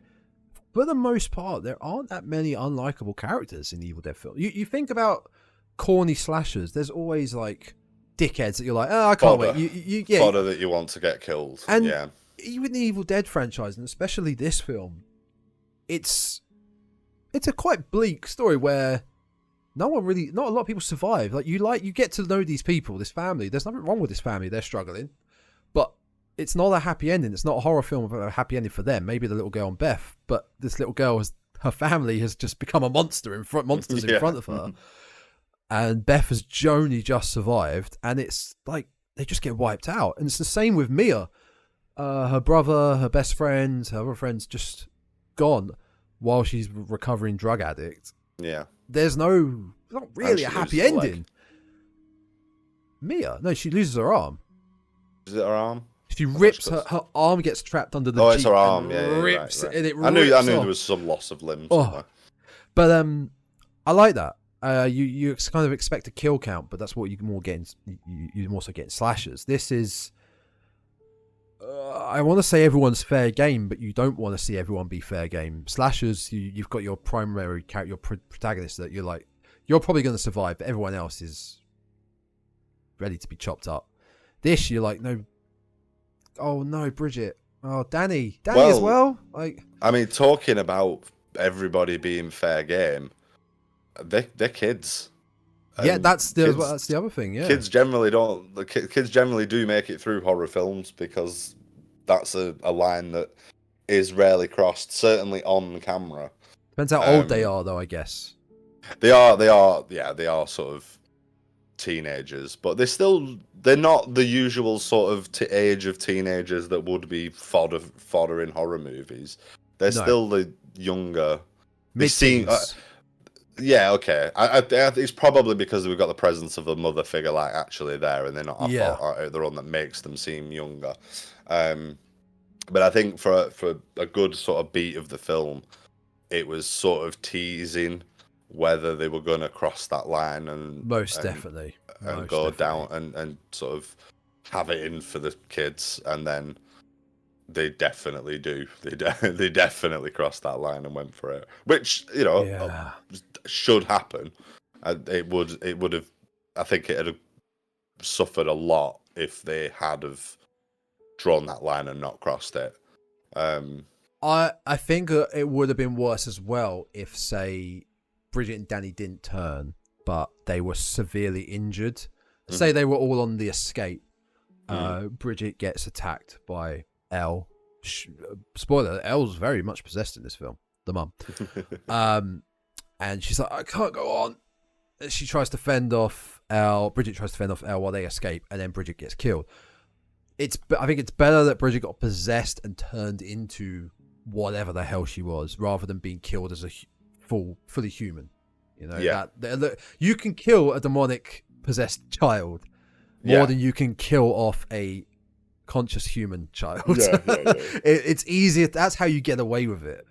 for the most part, there aren't that many unlikable characters in Evil Dead film. You think about corny slashers. There's always like dickheads that you're like, oh, I can't wait. Fodder that you want to get killed. And yeah. Even the Evil Dead franchise, and especially this film, it's a quite bleak story where not a lot of people survive. Like you get to know these people, this family. There's nothing wrong with this family. They're struggling, but it's not a happy ending. It's not a horror film with a happy ending for them. Maybe the little girl and Beth, but this little girl her family has just become a monster in front of her, and Beth has only just survived, and it's like they just get wiped out. And it's the same with Mia. Her brother, her best friend, her other friends just gone while she's recovering drug addict. Yeah. There's not really a happy ending. Mia, no, she loses her arm. Is it her arm? She rips her arm gets trapped under the Jeep. It's her arm. Rips right. And it I knew off. there was some loss of limbs. But I like that. You kind of expect a kill count, but that's what you more get. You more so get in slashers. This is. I want to say everyone's fair game, but you don't want to see everyone be fair game. Slashers, you've got your primary character, your protagonist that you're like, you're probably going to survive, but everyone else is ready to be chopped up. This, you're like, no, oh no, Bridget, oh Danny as well. Like, I mean, talking about everybody being fair game, they're kids. Yeah, that's the other thing. Yeah, kids generally don't. Kids generally do make it through horror films because that's a line that is rarely crossed. Certainly on camera. Depends how old they are, though. I guess they are. Yeah, they are sort of teenagers, but they're not the usual sort of age of teenagers that would be fodder in horror movies. They're still the younger. Mid-teens. Yeah, okay. I it's probably because we've got the presence of a mother figure like actually there, and they're not out their own that makes them seem younger. But I think for a good sort of beat of the film, it was sort of teasing whether they were going to cross that line and definitely go down and sort of have it in for the kids, and then they definitely do. They definitely crossed that line and went for it, which should happen. It would have. I think it had suffered a lot if they had have drawn that line and not crossed it. I think it would have been worse as well if, say, Bridget and Danny didn't turn, but they were severely injured. Mm-hmm. Say they were all on the escape. Bridget gets attacked by Elle. Spoiler: Elle's very much possessed in this film. The mum, and she's like, "I can't go on." She tries to fend off Elle. Bridget tries to fend off Elle while they escape, and then Bridget gets killed. I think it's better that Bridget got possessed and turned into whatever the hell she was, rather than being killed as a fully human. You know, that you can kill a demonic possessed child more than you can kill off a conscious human child. It's easier. That's how you get away with it.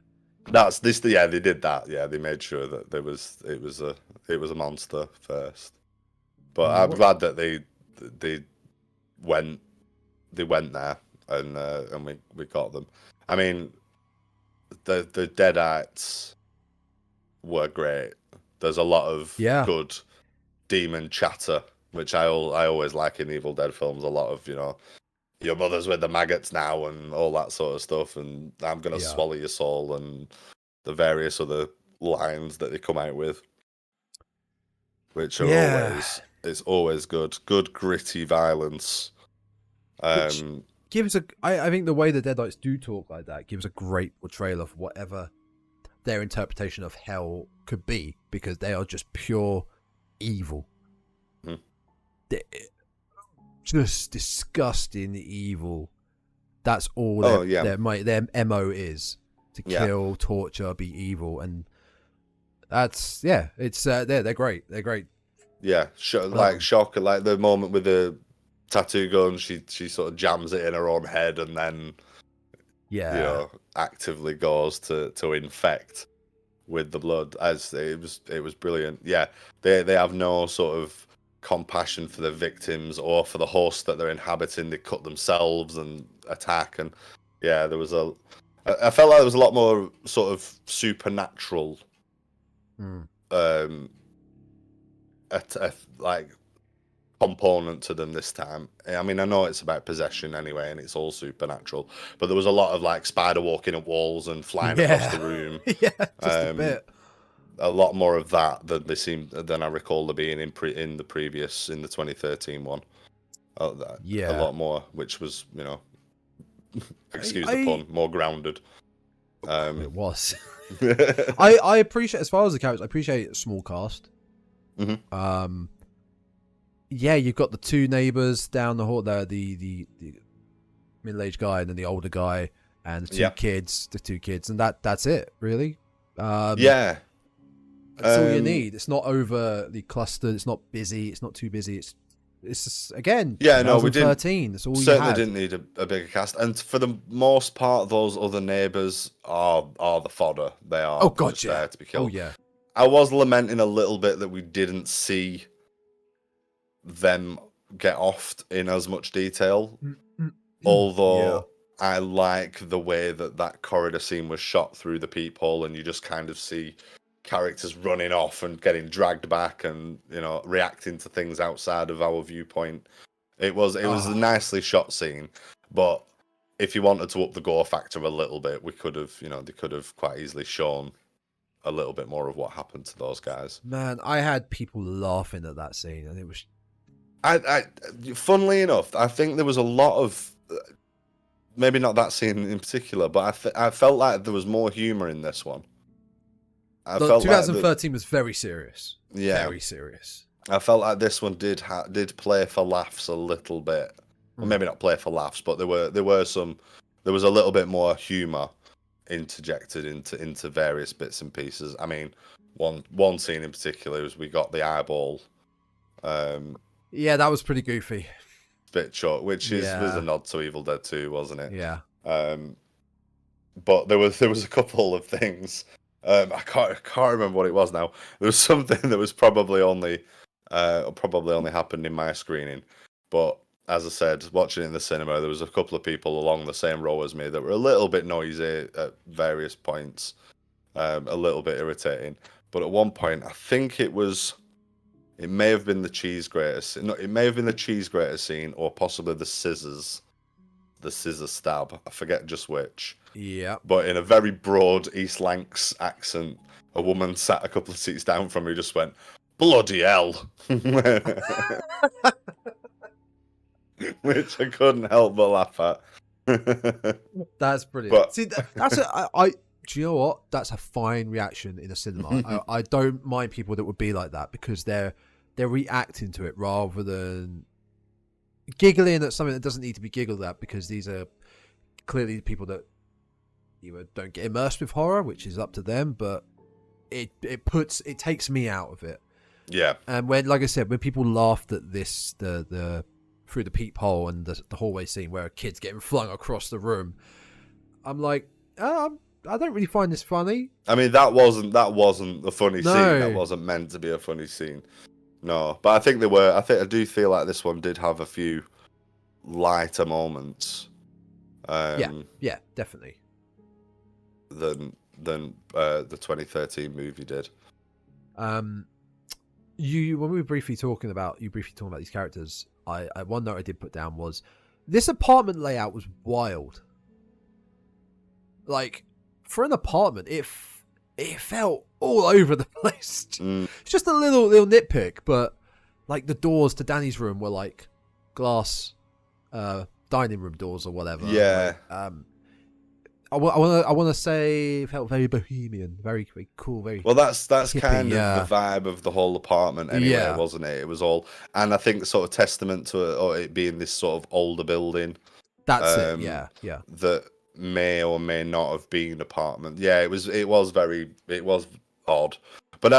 That's this. Yeah, they did that. Yeah, they made sure that it was a monster first. But I'm glad that they went there and we got them. I mean, the Deadites were great. There's a lot of good demon chatter, which I always like in Evil Dead films. A lot of, your mother's with the maggots now and all that sort of stuff, and I'm gonna swallow your soul, and the various other lines that they come out with, which are always good gritty violence. Which gives I think the way the Deadites do talk like that gives a great portrayal of whatever their interpretation of hell could be, because they are just pure evil. Just disgusting evil. That's all their MO is, to kill, torture, be evil, and that's it's they're great. They're great. Yeah, shock, like the moment with the tattoo gun, she sort of jams it in her own head and then actively goes to infect with the blood. As it was brilliant. Yeah, they have no sort of compassion for the victims or for the host that they're inhabiting. They cut themselves and attack, and yeah, there was I felt like there was a lot more sort of supernatural, like component to them this time. I mean, I know it's about possession anyway, and it's all supernatural, but there was a lot of like spider walking up walls and flying across the room. Yeah, just a bit. A lot more of that than I recall there being in the 2013 one. A lot more, which was, you know, excuse the pun, more grounded. It was. I appreciate, as far as the characters, I appreciate a small cast. Mm-hmm. Yeah, you've got the two neighbors down the hall there, the middle-aged guy and then the older guy, and the two kids, and that's it, really. Yeah. That's all you need. It's not overly clustered. It's not busy. It's not too busy. It's just, again, yeah, no, we didn't. That's all Certainly didn't need a bigger cast. And for the most part, those other neighbours are the fodder. They are there to be killed. Oh yeah. I was lamenting a little bit that we didn't see them get offed in as much detail. Although I like the way that corridor scene was shot through the peephole, and you just kind of see characters running off and getting dragged back, and you know, reacting to things outside of our viewpoint. It was a nicely shot scene, but if you wanted to up the gore factor a little bit, we could have, you know, they could have quite easily shown a little bit more of what happened to those guys. Man, I had people laughing at that scene, and it was. Funnily enough, I think there was a lot of, maybe not that scene in particular, but I felt like there was more humor in this one. Look, 2013 was very serious. Yeah, very serious. I felt like this one did play for laughs a little bit. Well, maybe not play for laughs, but there was a little bit more humor interjected into various bits and pieces. I mean, one scene in particular was we got the eyeball. Yeah, that was pretty goofy. Bit short, which was a nod to Evil Dead 2, wasn't it? Yeah. But there was a couple of things. I can't remember what it was now. There was something that was probably only happened in my screening. But as I said, watching it in the cinema, there was a couple of people along the same row as me that were a little bit noisy at various points, a little bit irritating. But at one point, I think it may have been the cheese grater. No, it may have been the cheese grater scene, or possibly the scissors stab. I forget just which. Yeah. But in a very broad East Lancs accent, a woman sat a couple of seats down from me just went, "Bloody hell!" Which I couldn't help but laugh at. That's brilliant. But... See, that's do you know what? That's a fine reaction in a cinema. I don't mind people that would be like that, because they're reacting to it rather than giggling at something that doesn't need to be giggled at, because these are clearly people that either don't get immersed with horror, which is up to them, but it takes me out of it. Yeah. And when, like I said, when people laughed at this, the through the peephole and the hallway scene where a kid's getting flung across the room, I'm like, I don't really find this funny. I mean, that wasn't a funny scene. That wasn't meant to be a funny scene. No, but I think I do feel like this one did have a few lighter moments. Yeah, definitely. Than the 2013 movie did. When we were briefly talking about these characters, one note I did put down was this apartment layout was wild. Like, for an apartment, it felt all over the place. It's just a little nitpick, but like the doors to Danny's room were like glass dining room doors or whatever. Yeah. Like, I want to say it felt very bohemian, very, very cool, very. Well, that's hippie, kind of the vibe of the whole apartment, anyway, wasn't it? It was all, and I think sort of testament to it being this sort of older building. That's it. Yeah. That may or may not have been an apartment. Yeah, it was odd, but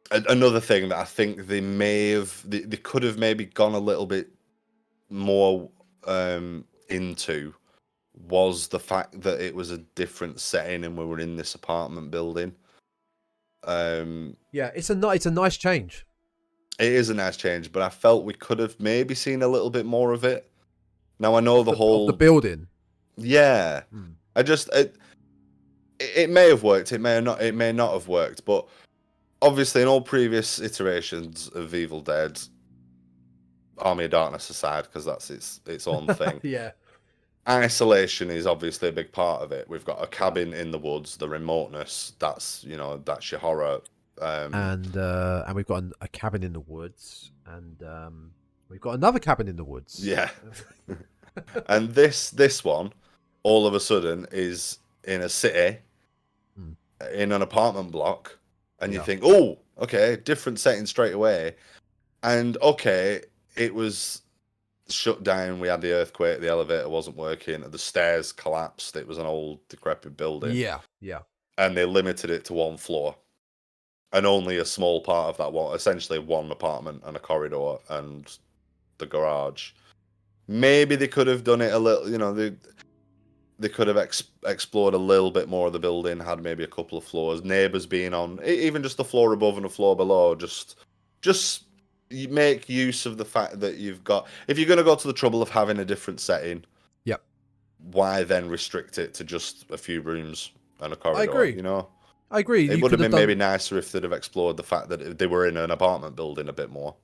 another thing that I think they could have maybe gone a little bit more into was the fact that it was a different setting and we were in this apartment building. Yeah, it's a nice change. It is a nice change, but I felt we could have maybe seen a little bit more of it. Now I know of the whole building. yeah. Hmm. I just it may have worked, it may not have worked, but obviously in all previous iterations of Evil Dead, Army of Darkness aside, because that's its own thing. Yeah. Isolation is obviously a big part of it. We've got a cabin in the woods, the remoteness. That's that's your horror. And we've got a cabin in the woods, and we've got another cabin in the woods. Yeah. And this one, all of a sudden, is in a city, in an apartment block, and you think, oh, okay, different setting straight away. And okay, it was shut down. We had the earthquake. The elevator wasn't working. The stairs collapsed. It was an old, decrepit building. Yeah. And they limited it to one floor, and only a small part of that one, essentially one apartment and a corridor and the garage. Maybe they could have done it a little. They could have explored a little bit more of the building. Had maybe a couple of floors, neighbors being on, even just the floor above and a floor below. Just you make use of the fact that you've got. If you're going to go to the trouble of having a different setting, why then restrict it to just a few rooms and a corridor? I agree. I agree. It would have been maybe nicer if they'd have explored the fact that they were in an apartment building a bit more.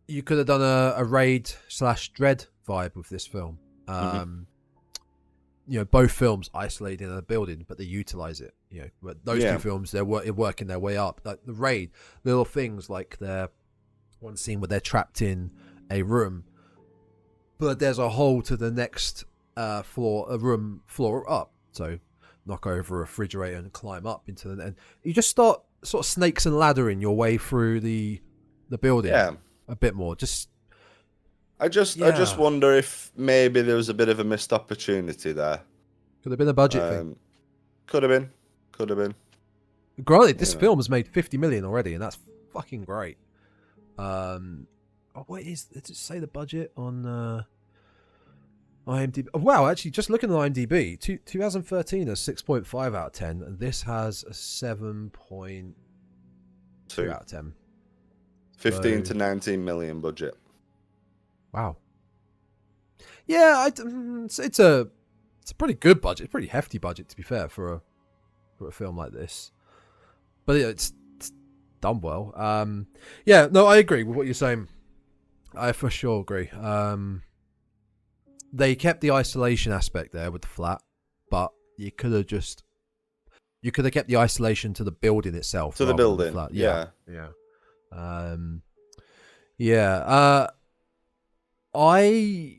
You could have done a raid/dread vibe with this film. Both films isolated in a building, but they utilize it. But those two films, they're working their way up. Like the raid, little things like one scene where they're trapped in a room, but there's a hole to the next floor up. So knock over a refrigerator and climb up into and you just start sort of snakes and laddering your way through the building a bit more. I just wonder if maybe there was a bit of a missed opportunity there. Could have been a budget thing. Could have been. Granted, this film has made 50 million already, and that's fucking great. Did it say the budget on IMDb? Oh, wow, actually, just looking at IMDb, 2013 has 6.5 out of 10, and this has a 7.2 out of 10. 15 to 19 million budget. Wow. Yeah, it's a pretty good budget, pretty hefty budget, to be fair, for a film like this. But it's done well. I agree with what you're saying. I for sure agree. They kept the isolation aspect there with the flat, but you could have kept the isolation to the building itself. To the building. The yeah.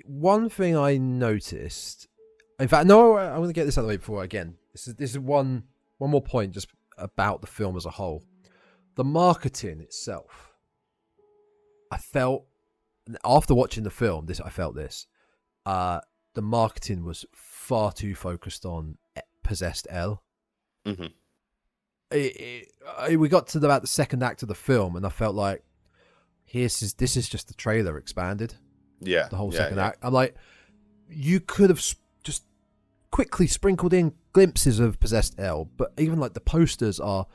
One thing I noticed, in fact, no, I'm going to get this out of the way before again. This is one more point just about the film as a whole. The marketing itself, I felt after watching the film, I felt this. The marketing was far too focused on possessed L. Mm-hmm. We got to about the second act of the film, and I felt like this is just the trailer expanded. Yeah, the whole second act. I'm like, you could have just quickly sprinkled in glimpses of possessed L, but even like the posters are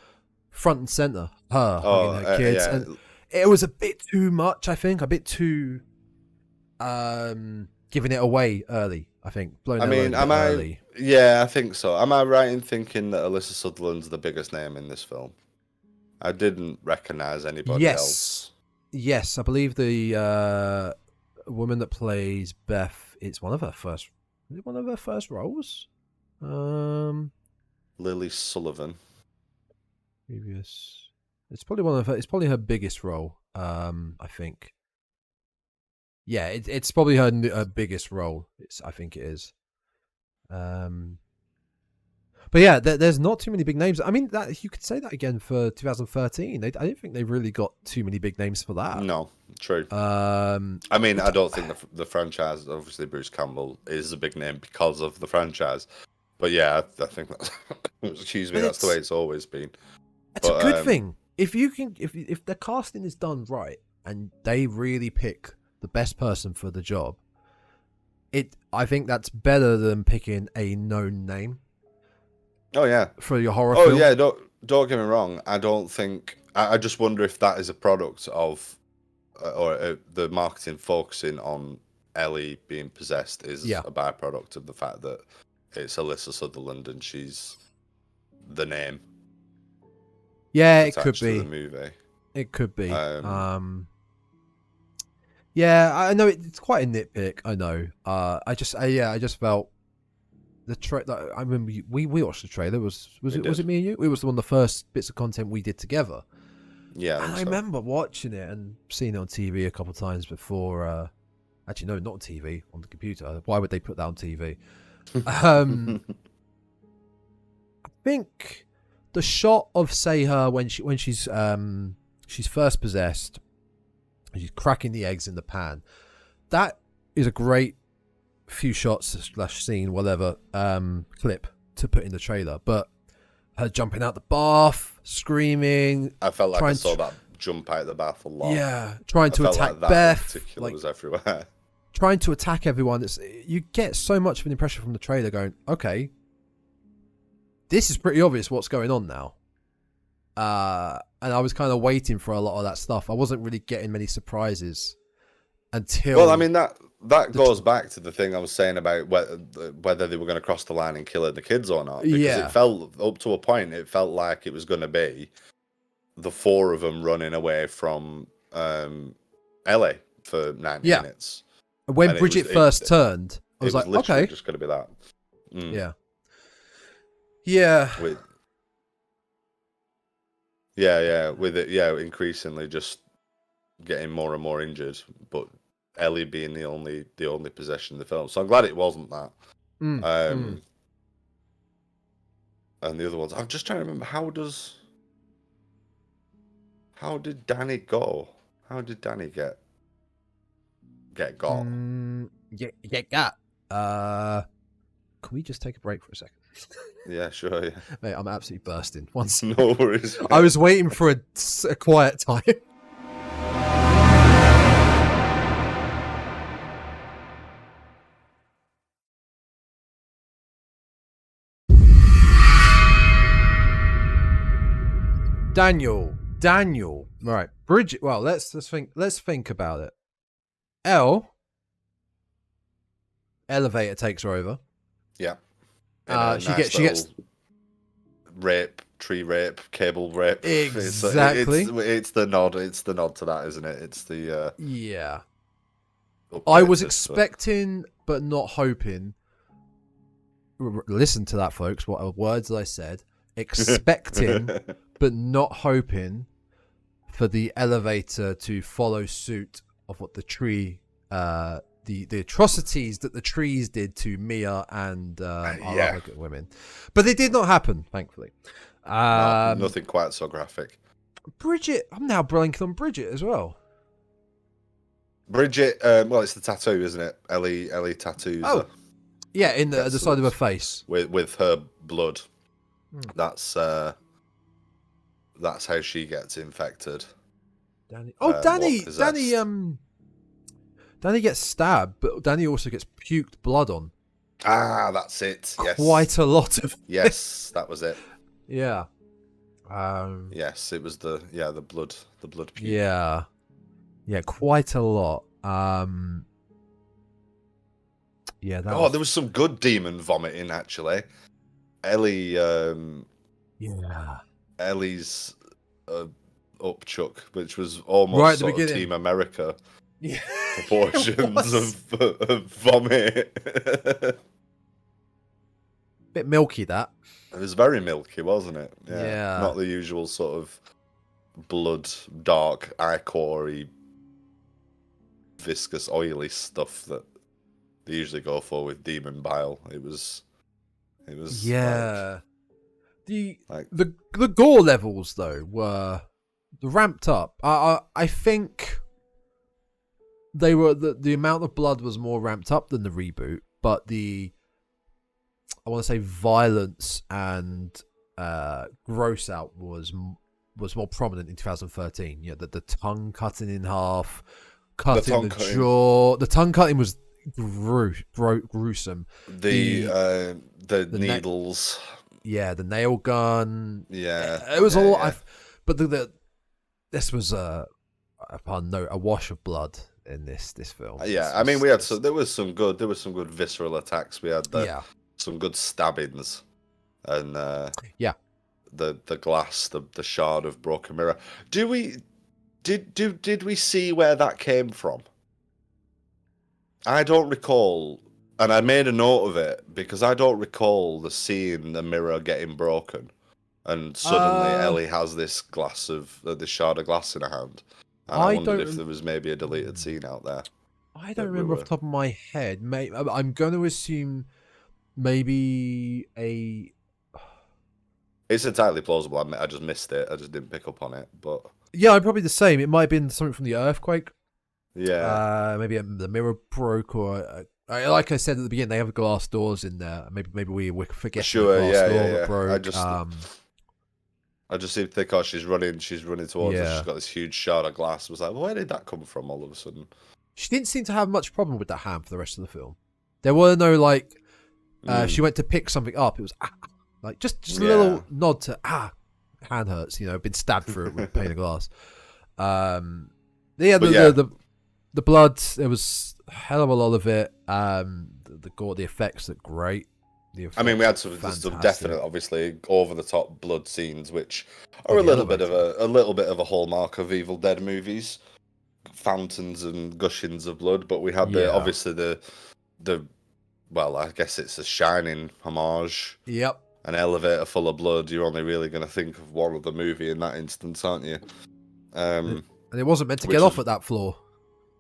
front and center. Hugging her kids, and it was a bit too much. I think a bit too giving it away early. I think. Early. Yeah, I think so. Am I right in thinking that Alyssa Sutherland's the biggest name in this film? I didn't recognize anybody else. Yes, I believe the woman that plays Beth. It's one of her first. Is it one of her first roles? Lily Sullivan. Previous. It's probably one of her. It's probably her biggest role. I think. Yeah, it's probably her biggest role. I think it is. But yeah, there's not too many big names. I mean, that you could say that again for 2013. I don't think they really got too many big names for that. No, true. I mean, I don't think the franchise. Obviously, Bruce Campbell is a big name because of the franchise. But yeah, I think that's. Excuse me, that's the way it's always been. It's a good thing if the casting is done right and they really pick the best person for the job. I think that's better than picking a known name. Oh yeah, for your horror film. Oh yeah, don't get me wrong. I don't think. I just wonder if that is a product of the marketing focusing on Ellie being possessed is Yeah. a byproduct of the fact that it's Alyssa Sutherland and she's the name. Yeah, it could attached to be. the movie. It could be. Yeah, I know it's quite a nitpick. I know. I just felt the trailer. I remember we watched the trailer. Was it me and you? It was one of the first bits of content we did together. Yeah, I remember watching it and seeing it on TV a couple of times before. Actually, no, not on TV, on the computer. Why would they put that on TV? I think the shot of her when she's first possessed, and she's cracking the eggs in the pan. That is a great few shots / scene, whatever, clip to put in the trailer. But her jumping out the bath, screaming. I felt like I saw that jump out the bath a lot. Yeah, trying to attack Beth. Like, was everywhere. Trying to attack everyone. You get so much of an impression from the trailer going, okay, this is pretty obvious what's going on now. And I was kind of waiting for a lot of that stuff. I wasn't really getting many surprises until... Well, I mean, that goes back to the thing I was saying about whether they were going to cross the line and kill the kids or not. Because it felt, up to a point, it felt like it was going to be the four of them running away from LA for 90 minutes. When Bridget first turned, I was like, okay. Just going to be that. Yeah. Yeah. With it, increasingly just getting more and more injured, but Ellie being the only possession in the film. So I'm glad it wasn't that. And the other ones, I'm just trying to remember how did Danny go? How did Danny get got? Get got. Can we just take a break for a second? Yeah, sure. Yeah. Mate, I'm absolutely bursting. Once. No worries. I was waiting for a quiet time. Daniel. All right, Bridget. Well, let's think about it. Elevator takes her over. Yeah. She gets tree rape, cable rape. Exactly. It's the nod. It's the nod to that, isn't it? It's the yeah. I was expecting, but not hoping. Listen to that, folks. What words I said. Expecting, but not hoping for the elevator to follow suit of what the tree, the atrocities that the trees did to Mia and other women. But it did not happen, thankfully. Nothing quite so graphic. Bridget, I'm now blanking on Bridget as well. Bridget, well, it's the tattoo, isn't it? Ellie tattoos. Oh, yeah, in the side of her face with her blood. That's how she gets infected. Danny. Oh, Danny gets stabbed, but Danny also gets puked blood on. Ah, that's it. Yes. Quite a lot of. Yes, that was it. Yeah. Yes, it was the blood puke. Yeah. Yeah, quite a lot. Yeah. There was some good demon vomiting actually. Ellie. Ellie's upchuck, which was almost right at the sort beginning. Of Team America. Yeah. Proportions of vomit. Bit milky, that. It was very milky, wasn't it? Yeah. Not the usual sort of blood, dark, ichor-y, viscous, oily stuff that they usually go for with demon bile. It was. Yeah. The gore levels though were ramped up. I think they were the amount of blood was more ramped up than the reboot, but I want to say violence and gross out was more prominent in 2013. Yeah, the tongue cutting in half, cutting the jaw. The tongue cutting was gruesome. The needles. The nail gun. Yeah, it was a lot. But this was upon note, a wash of blood in this film. Yeah, I mean, there was some good visceral attacks. We had some good stabbings, and the glass, the shard of broken mirror. Did we see where that came from? I don't recall, and I made a note of it because I don't recall the mirror getting broken, and suddenly Ellie has this shard of glass in her hand. And I wondered if there was maybe a deleted scene out there. I don't remember off the top of my head. I'm going to assume maybe a. It's entirely plausible. I just missed it. I just didn't pick up on it. But yeah, I'm probably the same. It might have been something from the earthquake. Yeah. Maybe the mirror broke, or like I said at the beginning, they have glass doors in there. Maybe we forget. Sure. The glass door that broke. I just seem to think, she's running towards us. She's got this huge shard of glass. I was like, well, where did that come from all of a sudden? She didn't seem to have much problem with that hand for the rest of the film. There were no she went to pick something up. It was just a little nod to hand hurts. Been stabbed through it with a pane of glass. The blood. There was a hell of a lot of it. The gore, the effects look great. I mean, we had some definite, obviously, over the top blood scenes, which are a little bit of a hallmark of Evil Dead movies, fountains and gushings of blood. But we had the I guess it's a Shining homage. Yep. An elevator full of blood. You're only really going to think of one of the movie in that instance, aren't you? And it wasn't meant to get off at that floor,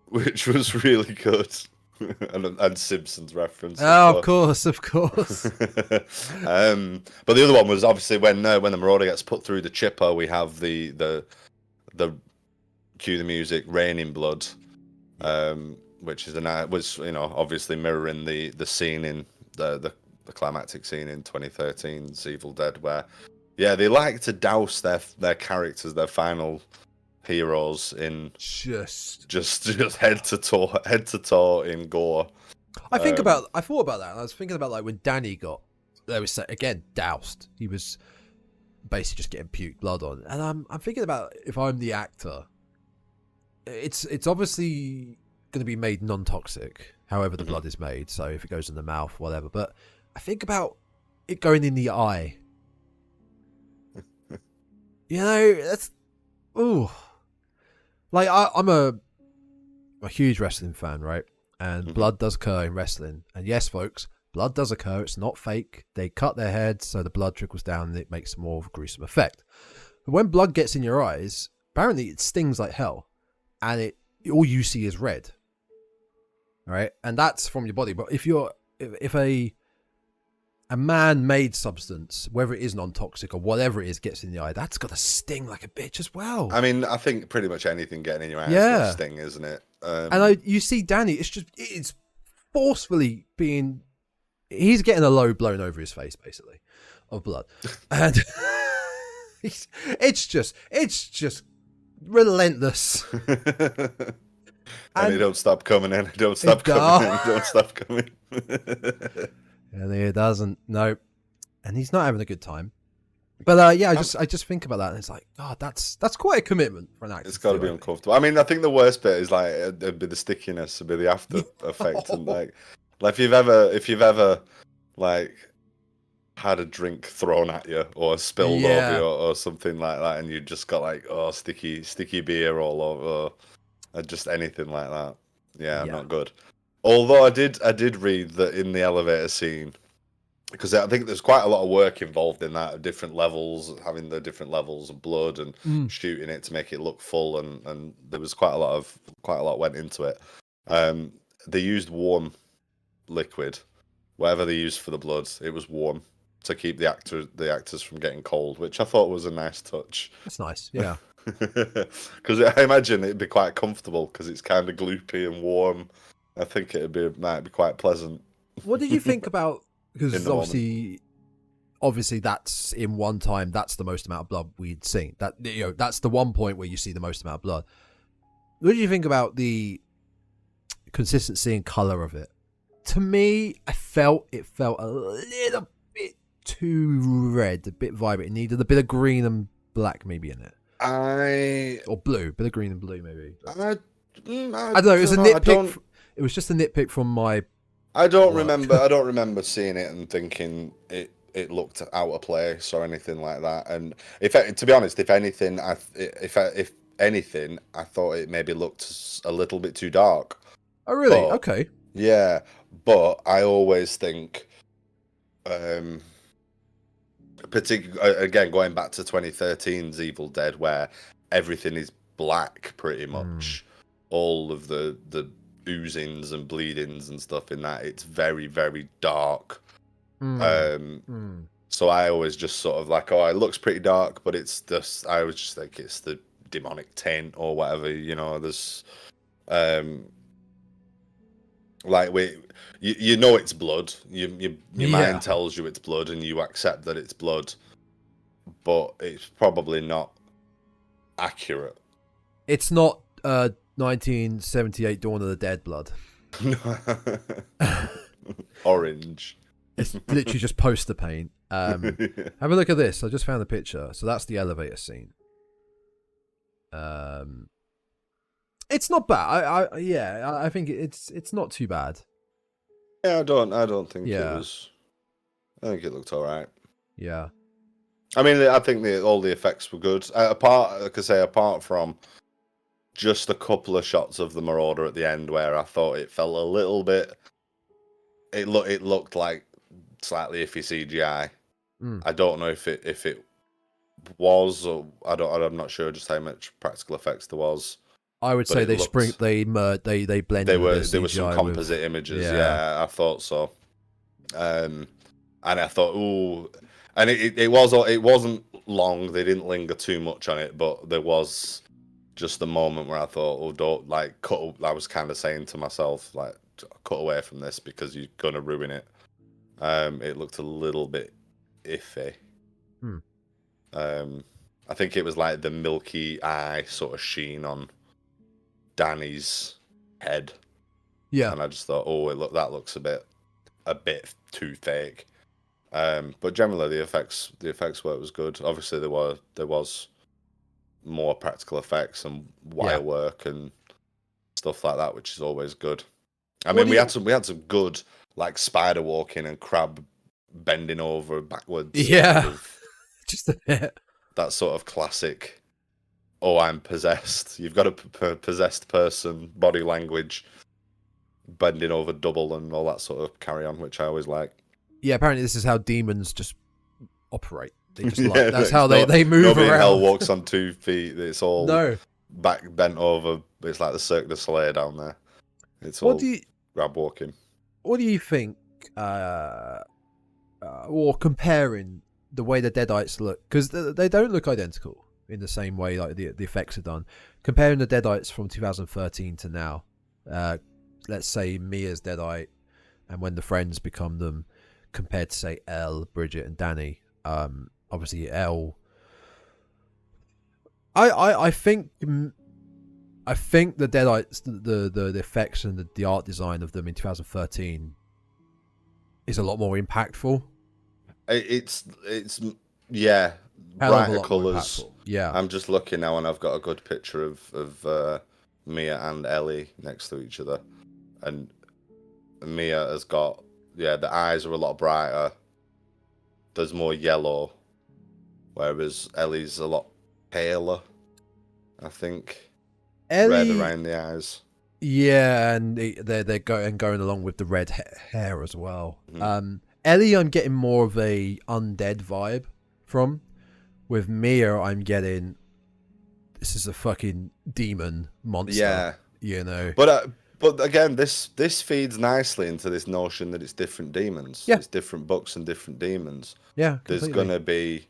which was really good. and Simpsons reference. Oh, of course. But the other one was obviously when the Marauder gets put through the chipper. We have the cue the music, Raining Blood, which is obviously mirroring the scene in the climactic scene in 2013's Evil Dead, where they like to douse their characters, their final heroes in just head to toe in gore. I thought about that, and I was thinking about when Danny got again doused. He was basically just getting puked blood on, and I'm thinking about if I'm the actor. It's obviously going to be made non-toxic, however the blood is made. So if it goes in the mouth, whatever. But I think about it going in the eye. That's ooh. I'm a huge wrestling fan, right? And blood does occur in wrestling. And yes, folks, blood does occur. It's not fake. They cut their heads so the blood trickles down and it makes more of a gruesome effect. But when blood gets in your eyes, apparently it stings like hell. And all you see is red. All right? And that's from your body. But if a man-made substance, whether it is non-toxic or whatever it is, gets in the eye, that's got to sting like a bitch as well. I mean, I think pretty much anything getting in your eye is going to sting, isn't it? And you see Danny, it's forcefully being... He's getting a load blown over his face, basically, of blood. And it's just relentless. And they don't stop coming in. They don't stop coming. And he doesn't. No, and he's not having a good time. But I just think about that, and it's like, God, that's quite a commitment for an actor. It's got to be uncomfortable. I mean, I think the worst bit is it'd be the stickiness, it'd be the after effect, and like if you've ever had a drink thrown at you or spilled over you or something like that, and you just got sticky beer all over, or just anything like that. Yeah, not good. Although I did read that in the elevator scene, because I think there's quite a lot of work involved in that, different levels, having the different levels of blood and shooting it to make it look full, and there was quite a lot went into it. They used warm liquid, whatever they used for the blood, it was warm to keep the actors from getting cold, which I thought was a nice touch. That's nice, yeah. Because I imagine it'd be quite comfortable because it's kind of gloopy and warm. I think might be quite pleasant. What did you think about? Because obviously, that's in one time. That's the most amount of blood we'd seen. That's the one point where you see the most amount of blood. What did you think about the consistency and color of it? To me, it felt a little bit too red, a bit vibrant. It needed a bit of green and black maybe in it. or blue, bit of green and blue maybe. I don't know. It was a nitpick. It was just a nitpick from my. I don't remember. I don't remember seeing it and thinking it looked out of place or anything like that. And to be honest, if anything, if anything, I thought it maybe looked a little bit too dark. Oh really? But, okay. Yeah, but I always think, again, going back to 2013's Evil Dead, where everything is black pretty much. All of the oozings and bleedings and stuff in that, it's very, very dark. So I always just sort of like, oh, it looks pretty dark, but it's just, I always just think it's the demonic taint or whatever, you know. There's like you know it's blood. Your mind tells you it's blood, and you accept that it's blood, but it's probably not accurate. It's not 1978 Dawn of the Dead blood. Orange. It's literally just poster paint. Have a look at this. I just found the picture. So that's the elevator scene. It's not bad. I think it's not too bad. Yeah, I don't think it was. I think it looked all right. Yeah. I mean, I think all the effects were good. Apart from just a couple of shots of the Marauder at the end, where I thought it felt a little bit. It looked like slightly iffy CGI. I don't know if it was, or I'm not sure just how much practical effects there was. I would say they blended. There were some composite images. Yeah, I thought so. And I thought, ooh, and it wasn't long. They didn't linger too much on it, but there was just the moment where I thought, oh, don't like cut. I was kind of saying to myself, like, cut away from this because you're gonna ruin it. It looked a little bit iffy. I think it was like the milky eye sort of sheen on Danny's head. Yeah, and I just thought, oh, that looks a bit too fake. But generally, the effects work was good. Obviously, there was more practical effects and wire work and stuff like that, which is always good. I mean, we had some good like spider walking and crab bending over backwards. Yeah, just a bit. That sort of classic. Oh, I'm possessed. You've got a possessed person body language, bending over double and all that sort of carry on, which I always like. Yeah, apparently this is how demons just operate. They just that's how they move nobody around. In hell walks on 2 feet. It's all back bent over. It's like the Cirque du Soleil down there. It's all grab walking. What do you think? Or comparing the way the Deadites look, because they don't look identical in the same way like the effects are done. Comparing the Deadites from 2013 to now, let's say Mia's Deadite, and when the friends become them, compared to say Elle, Bridget, and Danny. Obviously Elle. I think the Deadites, the effects and the art design of them in 2013 is a lot more impactful. It's brighter colours. Yeah, I'm just looking now, and I've got a good picture of Mia and Ellie next to each other, and Mia has got the eyes are a lot brighter. There's more yellow, whereas Ellie's a lot paler. I think red around the eyes. Yeah, and they're going along with the red hair as well. Ellie, I'm getting more of a undead vibe from. With Mia, I'm getting this is a fucking demon monster. Yeah, you know. But again, this feeds nicely into this notion that it's different demons. Yeah, it's different books and different demons. Yeah, completely. There's gonna be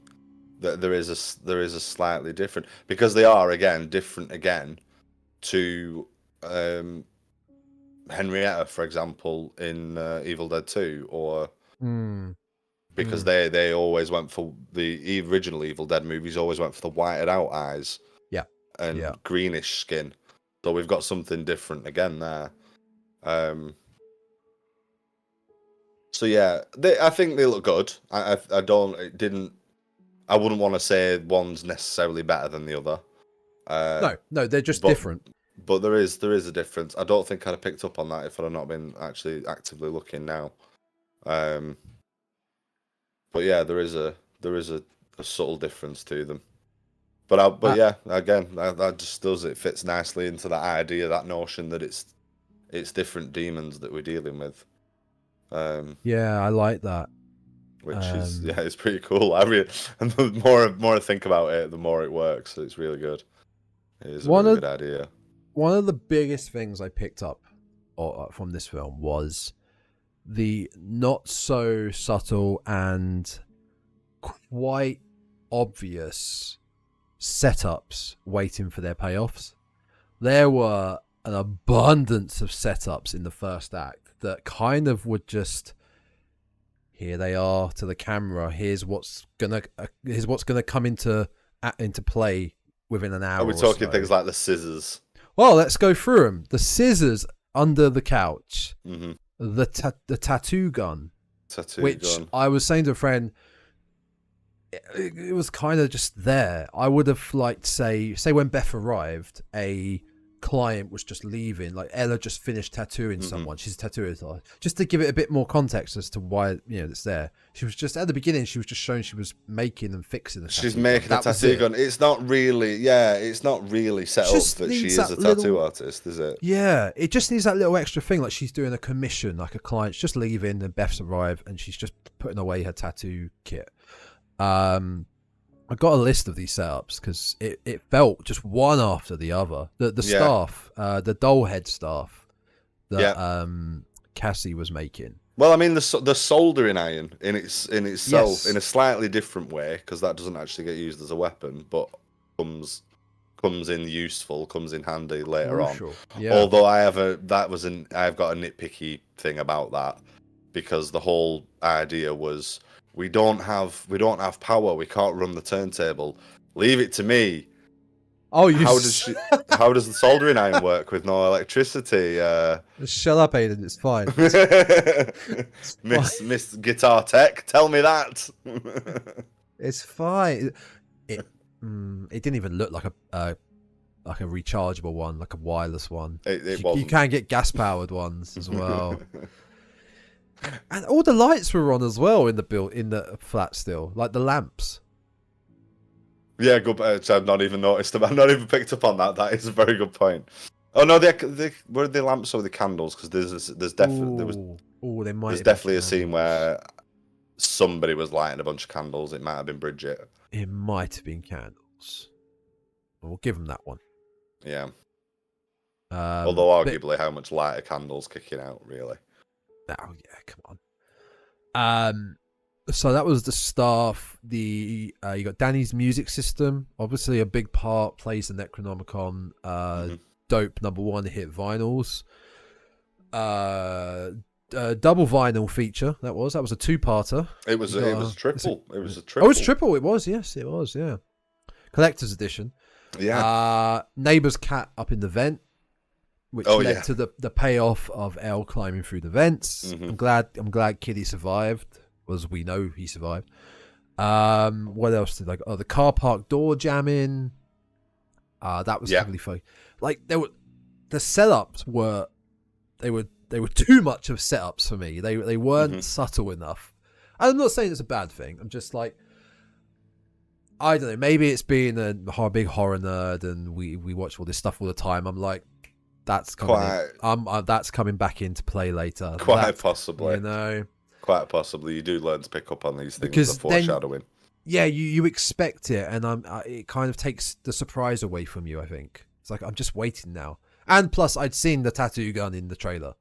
there is a slightly different, because they are again different to Henrietta, for example, in Evil Dead 2, or because they always went for the original Evil Dead movies, always went for the whited out eyes, and greenish skin. So we've got something different again there. So yeah, I think they look good. I wouldn't want to say one's necessarily better than the other. No, they're just but, different. But there is a difference. I don't think I'd have picked up on that if I'd not been actually actively looking now. But yeah, there is a subtle difference to them. But yeah, again, that just does it fits nicely into that idea, that notion that it's different demons that we're dealing with. Yeah, I like that. Which is it's pretty cool. And the more I think about it, the more it works. It's really good. It is a really good idea. One of the biggest things I picked up from this film was the not so subtle and quite obvious setups waiting for their payoffs. There were an abundance of setups in the first act that kind of would just, here they are to the camera. Here's what's gonna come into play within an hour. Are we talking things like the scissors? Well, let's go through them. The scissors under the couch, the tattoo gun, which I was saying to a friend, it was kind of just there. I would have liked, say when Beth arrived, a client was just leaving, like Ella just finished tattooing someone. She's a tattooer, just to give it a bit more context as to why it's there. She was just at the beginning. She was just showing she was making and fixing. She's making a tattoo gun. It's not really, it's not really set up that she is a tattoo artist, is it? Yeah, it just needs that little extra thing, like she's doing a commission, like a client's just leaving, and Beth's arrived, and she's just putting away her tattoo kit. I got a list of these setups because it felt just one after the other. The staff, the doll head staff that Cassie was making. Well, I mean, the soldering iron in itself in a slightly different way, because that doesn't actually get used as a weapon, but comes in useful, comes in handy later on. Sure. Yeah. Although I've got a nitpicky thing about that, because the whole idea was, we don't have power. We can't run the turntable. Leave it to me. Oh, how does the soldering iron work with no electricity? Shut up, Aiden. It's fine. Miss Guitar Tech, tell me that. It's fine. It didn't even look like a rechargeable one, like a wireless one. You can get gas powered ones as well. And all the lights were on as well in the flat still, like the lamps. Yeah, good. I've not even noticed them. I've not even picked up on that. That is a very good point. Oh no, were the lamps or the candles? Because there's definitely a scene where somebody was lighting a bunch of candles. It might have been Bridget. It might have been candles. We'll give them that one. Yeah. Although arguably, how much light are candles kicking out, really? Oh yeah, come on. So that was the staff. You got Danny's music system, obviously a big part, plays the Necronomicon. Dope #1 hit vinyls. Double vinyl feature. That was a 2-parter. It was a triple. It was a triple. Oh, it's triple. It was. Yes, it was. Yeah. Collector's edition. Yeah. Neighbor's cat up in the vent, which led to the payoff of Elle climbing through the vents. I'm glad Kitty survived, as we know he survived. What else did the car park door jamming? That was heavily fun. Like the setups were too much of setups for me. They weren't subtle enough. I'm not saying it's a bad thing. I'm just like, I don't know. Maybe it's being a big horror nerd and we watch all this stuff all the time. I'm like, that's coming back into play later. Quite possibly. Quite possibly. You do learn to pick up on these things, because the foreshadowing. Yeah, you expect it, and it kind of takes the surprise away from you, I think. It's like, I'm just waiting now. And plus, I'd seen the tattoo gun in the trailer.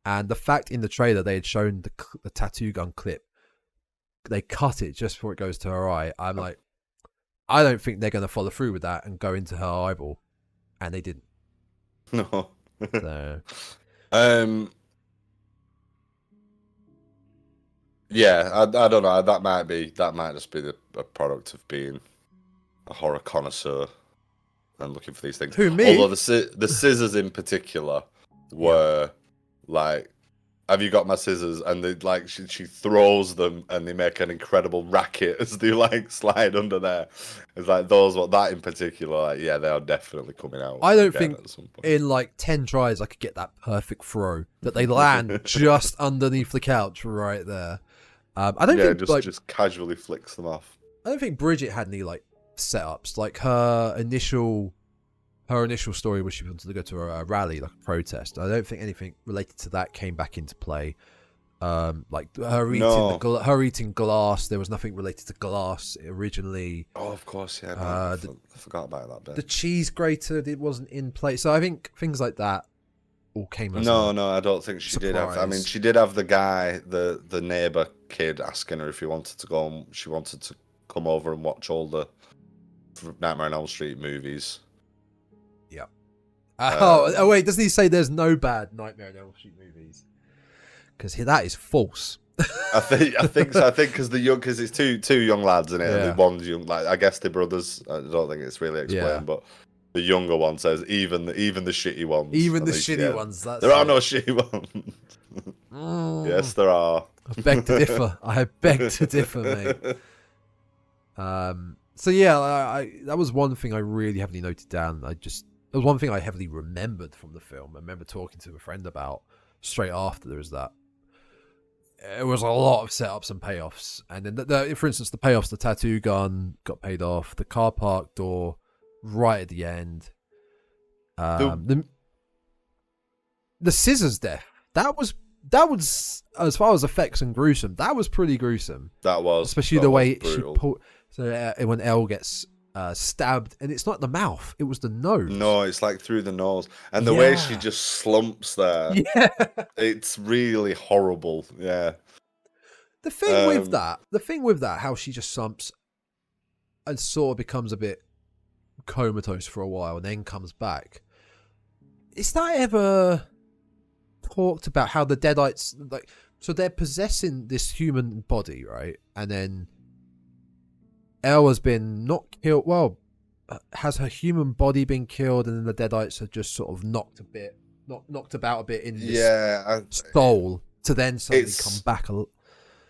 And the fact in the trailer they had shown the tattoo gun clip, they cut it just before it goes to her eye. I'm like, I don't think they're going to follow through with that and go into her eyeball. And they didn't. No. So. Yeah, I don't know. That might just be a product of being a horror connoisseur and looking for these things. Who, me? Although the scissors in particular were like have you got my scissors? And they like she throws them, and they make an incredible racket as they like slide under there. It's like that in particular, like, yeah, they are definitely coming out. I don't think at some point. in like 10 tries I could get that perfect throw that they land just underneath the couch right there. I don't think just casually flicks them off. I don't think Bridget had any like setups. Like her initial story was she wanted to go to a rally, like a protest. I don't think anything related to that came back into play. Like her eating glass. There was nothing related to glass originally. Oh, of course, yeah. I forgot about that bit. The cheese grater, it wasn't in play. So I think things like that all came as No, I don't think she did have. I mean, she did have the guy, the neighbor kid, asking her if he wanted to go. And she wanted to come over and watch all the Nightmare on Elm Street movies. Yeah. Oh wait, doesn't he say there's no bad Nightmare on Elm Street movies? Because that is false. I think so. I think because it's two young lads in it, Yeah. and one's young. Like I guess they're brothers. I don't think it's really explained, but the younger one says even the shitty ones. Even the shitty ones. There are no shitty ones. Yes, there are. I beg to differ. I beg to differ, mate. So yeah, I that was one thing I really heavily noted down. That was one thing I heavily remembered from the film. I remember talking to a friend about straight after there was that. It was a lot of setups and payoffs, and then for instance, the payoffs, the tattoo gun got paid off, the car park door right at the end, the scissors death. That was as far as effects and gruesome. That was pretty gruesome. That was especially the way she pulled. So when Elle gets stabbed, and it's not the mouth, it was the nose. No, it's like through the nose, and the way she just slumps there. Yeah, it's really horrible. Yeah. The thing with that, how she just slumps and sort of becomes a bit comatose for a while, and then comes back. Is that ever talked about? How the Deadites, like, so they're possessing this human body, right? And then Elle has been not killed. Well, has her human body been killed, and then the Deadites are just sort of knocked about a bit in this soul to then suddenly come back.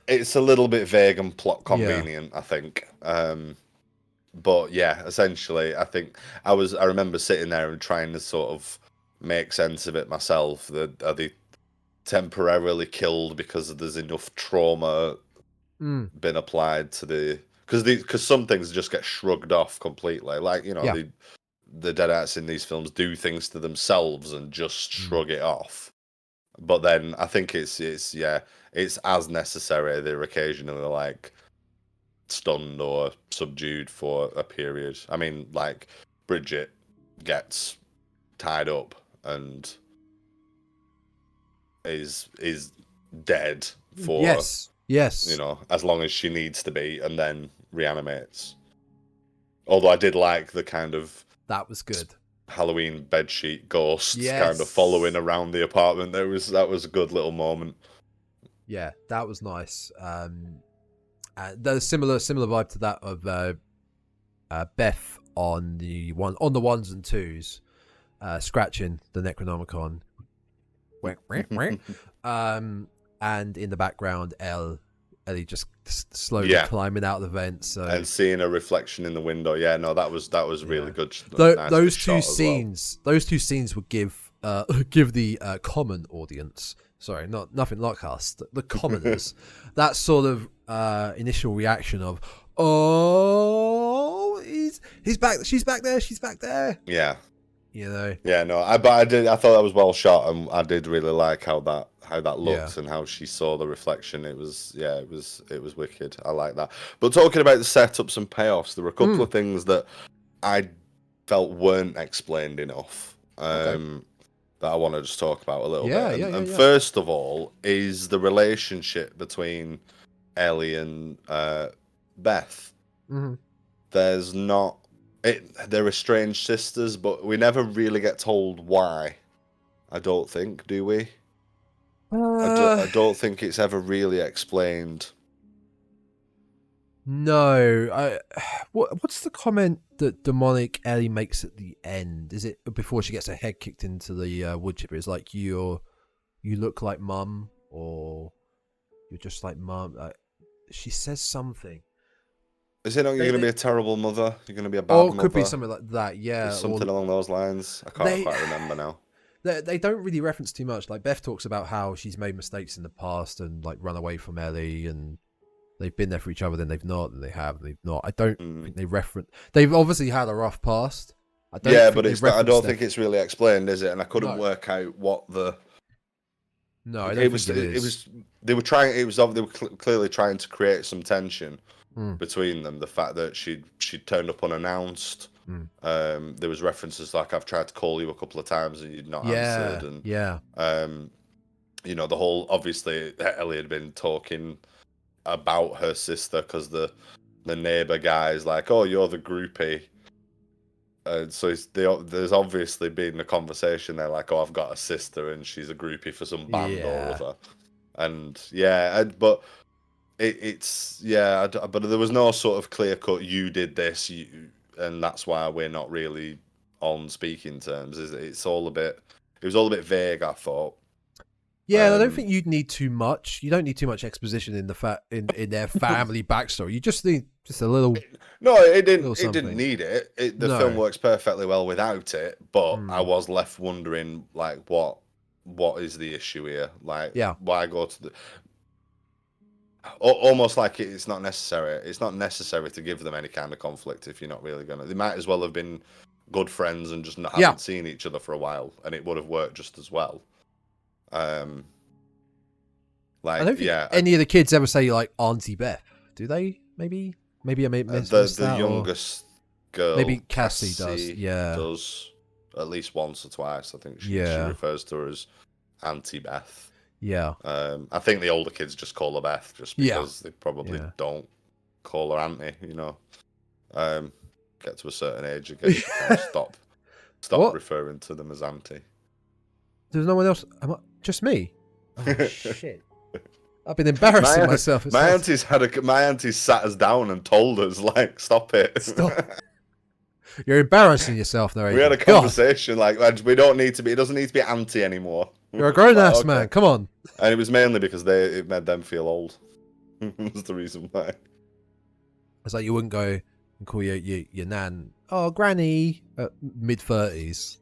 It's a little bit vague and plot convenient, I think. But yeah, essentially, I think I remember sitting there and trying to sort of make sense of it myself. Are they temporarily killed because there's enough trauma been applied to the? Because some things just get shrugged off completely. Like, you know, the Deadites in these films do things to themselves and just shrug it off. But then I think it's as necessary. They're occasionally like stunned or subdued for a period. I mean, like Bridget gets tied up and is dead for yes, you know, as long as she needs to be, and then reanimates. Although I did like the kind of that was good Halloween bedsheet ghosts kind of following around the apartment. That was a good little moment. Yeah, that was nice. There's similar vibe to that of Beth on the ones and twos, scratching the Necronomicon. And in the background, Ellie just slowly climbing out the vents, and seeing a reflection in the window. Yeah, no, that was really good. Those two scenes would give the common audience, sorry, nothing like us, the commoners, that sort of initial reaction of, oh, he's back, she's back there. Yeah. You know. Yeah, no, I thought that was well shot, and I did really like how that looked and how she saw the reflection. It was wicked. I like that. But talking about the setups and payoffs, there were a couple of things that I felt weren't explained enough. That I want to just talk about a little bit. And first of all is the relationship between Ellie and Beth. Mm-hmm. There's not. They're estranged sisters, but we never really get told why. I don't think, do we? I don't think it's ever really explained. No. What's the comment that demonic Ellie makes at the end? Is it before she gets her head kicked into the wood chipper? It's like, you look like mum, or you're just like mum. She says something. Is it not you're going to be a terrible mother? You're going to be a bad or it mother? could be something like that. Yeah, something along those lines. I can't quite remember now. They don't really reference too much. Like Beth talks about how she's made mistakes in the past and like run away from Ellie, and they've been there for each other. Then they've not, and they have, and they've not. I don't think they reference. They've obviously had a rough past. I don't think it's really explained, is it? And I couldn't work out what the. No, I don't think it is. They were clearly trying to create some tension between them. The fact that she'd turned up unannounced. There was references like, I've tried to call you a couple of times and you'd not answered, and you know, the whole, obviously Ellie had been talking about her sister because the neighbor guy's like, oh, you're the groupie, and so there's obviously been a conversation there like, oh, I've got a sister and she's a groupie for some band or other, and but but there was no sort of clear cut, you did this, and that's why we're not really on speaking terms. It was all a bit vague, I thought. Yeah, I don't think you'd need too much. You don't need too much exposition in in their family backstory. You just need just a little. It didn't need it. The film works perfectly well without it. But I was left wondering, like, what is the issue here? Like, why go to the? Almost like it's not necessary. It's not necessary to give them any kind of conflict if you're not really gonna. They might as well have been good friends and just haven't seen each other for a while, and it would have worked just as well. I don't think any of the kids ever say like Auntie Beth, do they? Maybe I made the youngest girl. Maybe Cassie does. Yeah, does at least once or twice. I think she refers to her as Auntie Beth. Yeah. I think the older kids just call her Beth just because they probably don't call her Auntie, you know. Get to a certain age again, you kind of stop referring to them as Auntie. There's no one else. Just me? Oh, shit. I've been embarrassing myself. My auntie's sat us down and told us, like, stop it. Stop. You're embarrassing yourself now. We had a conversation like, it doesn't need to be auntie anymore. You're a grown-ass man. Come on. And it was mainly because it made them feel old. That's the reason why. It's like you wouldn't go and call your nan, oh, Granny, at mid-30s.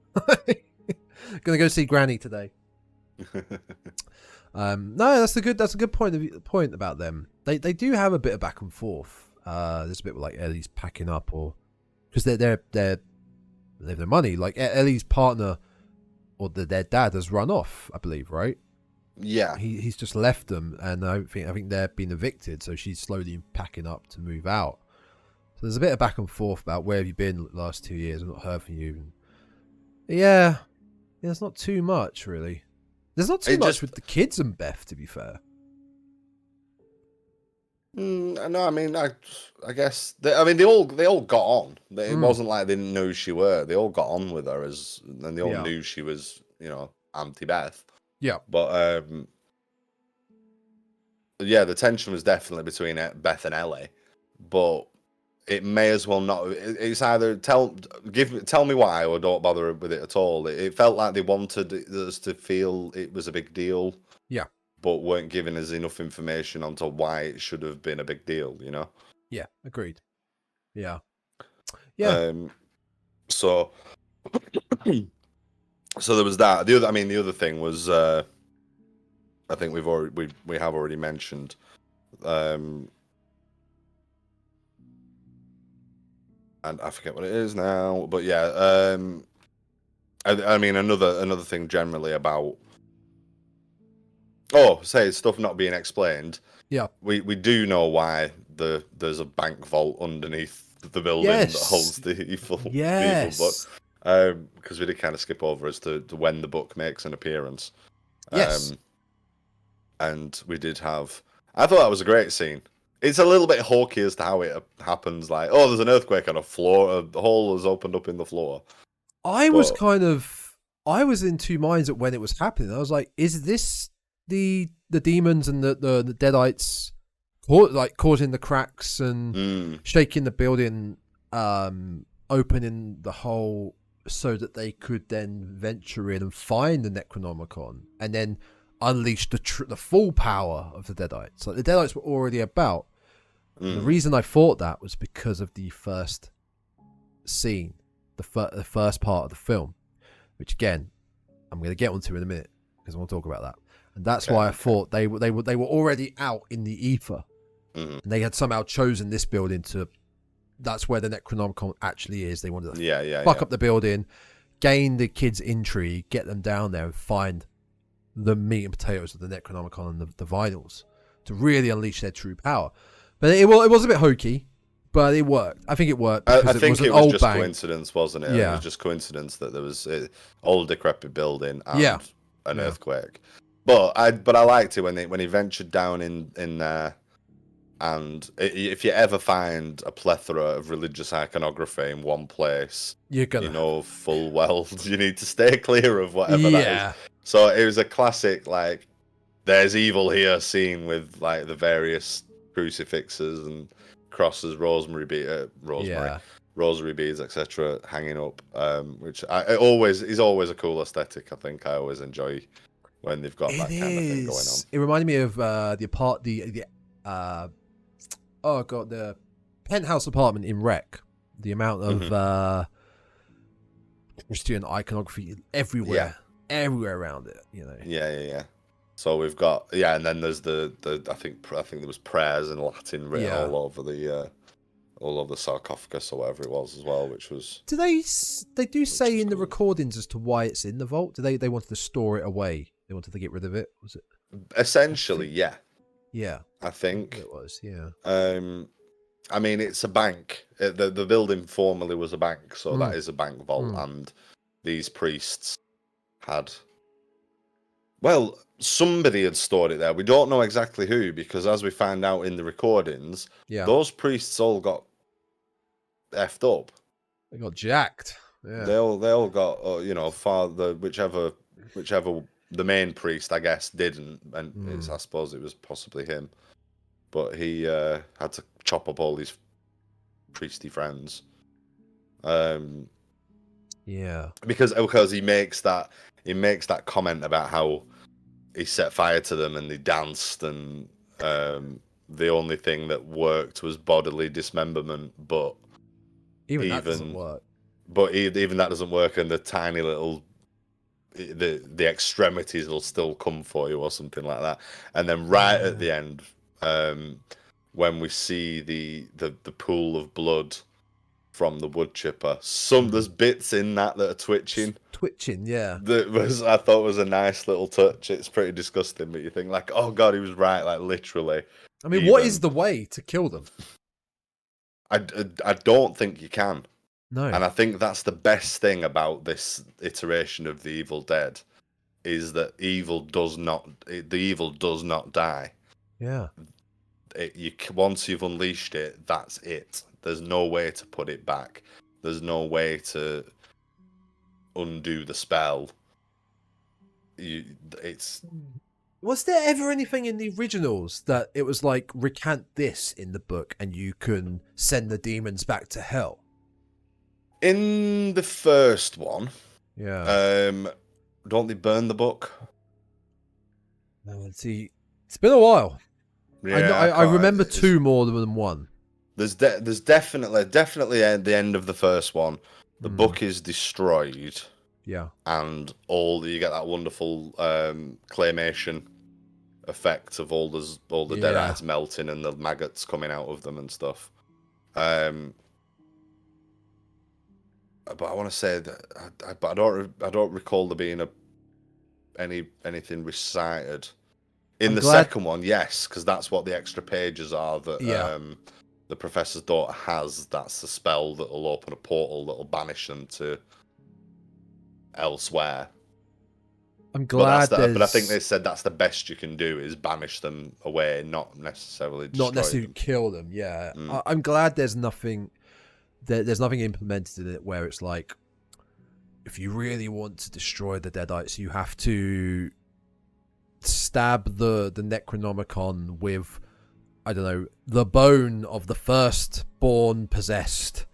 Gonna go see Granny today. No, that's a good point about them. They do have a bit of back and forth. There's a bit like Ellie's packing up, or because they have their money. Like Ellie's partner or their dad has run off, I believe, right? Yeah, he's just left them, and I think they're being evicted, so she's slowly packing up to move out. So there's a bit of back and forth about where have you been the last 2 years? I've not heard from you. Yeah, there's not too much really. There's not too much with the kids and Beth, to be fair. No, I mean, I guess they all got on. It wasn't like they didn't know who she were. They all got on with her and they all knew she was, you know, Auntie Beth. Yeah, but the tension was definitely between Beth and Ellie, but it may as well not. It's either tell me why or don't bother with it at all. It felt like they wanted us to feel it was a big deal. Yeah. But weren't giving us enough information onto why it should have been a big deal, you know? Yeah, agreed. Yeah. Yeah. So there was that. The other thing was I think we have already mentioned and I forget what it is now, but yeah, I mean another thing generally about stuff not being explained. Yeah, we do know why there's a bank vault underneath the building that holds the evil book, because we did kind of skip over as to when the book makes an appearance. And we did have. I thought that was a great scene. It's a little bit hawky as to how it happens. Like, oh, there's an earthquake on a floor. A hole has opened up in the floor. I was in two minds at when it was happening. I was like, is this the demons and the Deadites causing the cracks and shaking the building, opening the hole so that they could then venture in and find the Necronomicon? And then unleash the full power of the Deadites. Like the Deadites were already about. The reason I thought that was because of the first scene, the first part of the film, which again I'm going to get onto in a minute because I want to talk about that. And that's why I thought they were already out in the ether, and they had somehow chosen this building to. That's where the Necronomicon actually is. They wanted to fuck up the building, gain the kids' intrigue, get them down there, and find the meat and potatoes of the Necronomicon and the vitals to really unleash their true power. But it was a bit hokey, but it worked. I think it worked. I think it was just bank. Coincidence, wasn't it? Yeah. It was just coincidence that there was an old decrepit building and an earthquake. But I liked it when he ventured down in there. And if you ever find a plethora of religious iconography in one place, you know full well you need to stay clear of whatever that is. So it was a classic, like, there's evil here scene with like the various crucifixes and crosses, rosary beads, etc., hanging up. Which is always a cool aesthetic. I think I always enjoy when they've got that kind of thing going on. It reminded me of the penthouse apartment in Wreck. The amount of Christian iconography everywhere around it. You know. Yeah. So we've got and then there's the I think there was prayers in Latin written all over the sarcophagus or whatever it was as well, which was. Do they say in the recordings as to why it's in the vault? Do they wanted to store it away? They wanted to get rid of it. Was it? Essentially, yeah. Yeah. I think it was. Yeah. I mean, it's a bank. The building formerly was a bank, so that is a bank vault, and these priests had. Well, somebody had stored it there. We don't know exactly who, because as we find out in the recordings, those priests all got effed up. They got jacked. Yeah. They all got, whichever the main priest, I guess, didn't, and I suppose it was possibly him, but he had to chop up all these priesty friends. Because he makes that comment about how he set fire to them and they danced, and the only thing that worked was bodily dismemberment, but even that doesn't work. But even that doesn't work, and the tiny little the extremities will still come for you or something like that. And then at the end, when we see the pool of blood from the wood chipper, there's bits in that are twitching. I thought was a nice little touch. It's pretty disgusting, but you think like, oh god, he was right, like literally. I mean, what is the way to kill them? I don't think you can. No. And I think that's the best thing about this iteration of the Evil Dead, is that the evil does not die. Yeah. Once you've unleashed it, that's it. There's no way to put it back. There's no way to undo the spell. Was there ever anything in the originals that it was like, recant this in the book and you can send the demons back to hell? In the first one, don't they burn the book? No, see, it's been a while. Yeah, I remember two more than one. There's definitely at the end of the first one, the book is destroyed. Yeah, and you get that wonderful claymation effect of all the Deadites melting and the maggots coming out of them and stuff. But I want to say that I don't recall there being anything recited in the second one. Yes, because that's what the extra pages are that the professor's daughter has. That's the spell that will open a portal that will banish them to elsewhere. I'm glad, but I think they said that's the best you can do, is banish them away, not necessarily kill them. Yeah, I'm glad there's nothing. There's nothing implemented in it where it's like, if you really want to destroy the Deadites, you have to stab the Necronomicon with, I don't know, the bone of the firstborn possessed.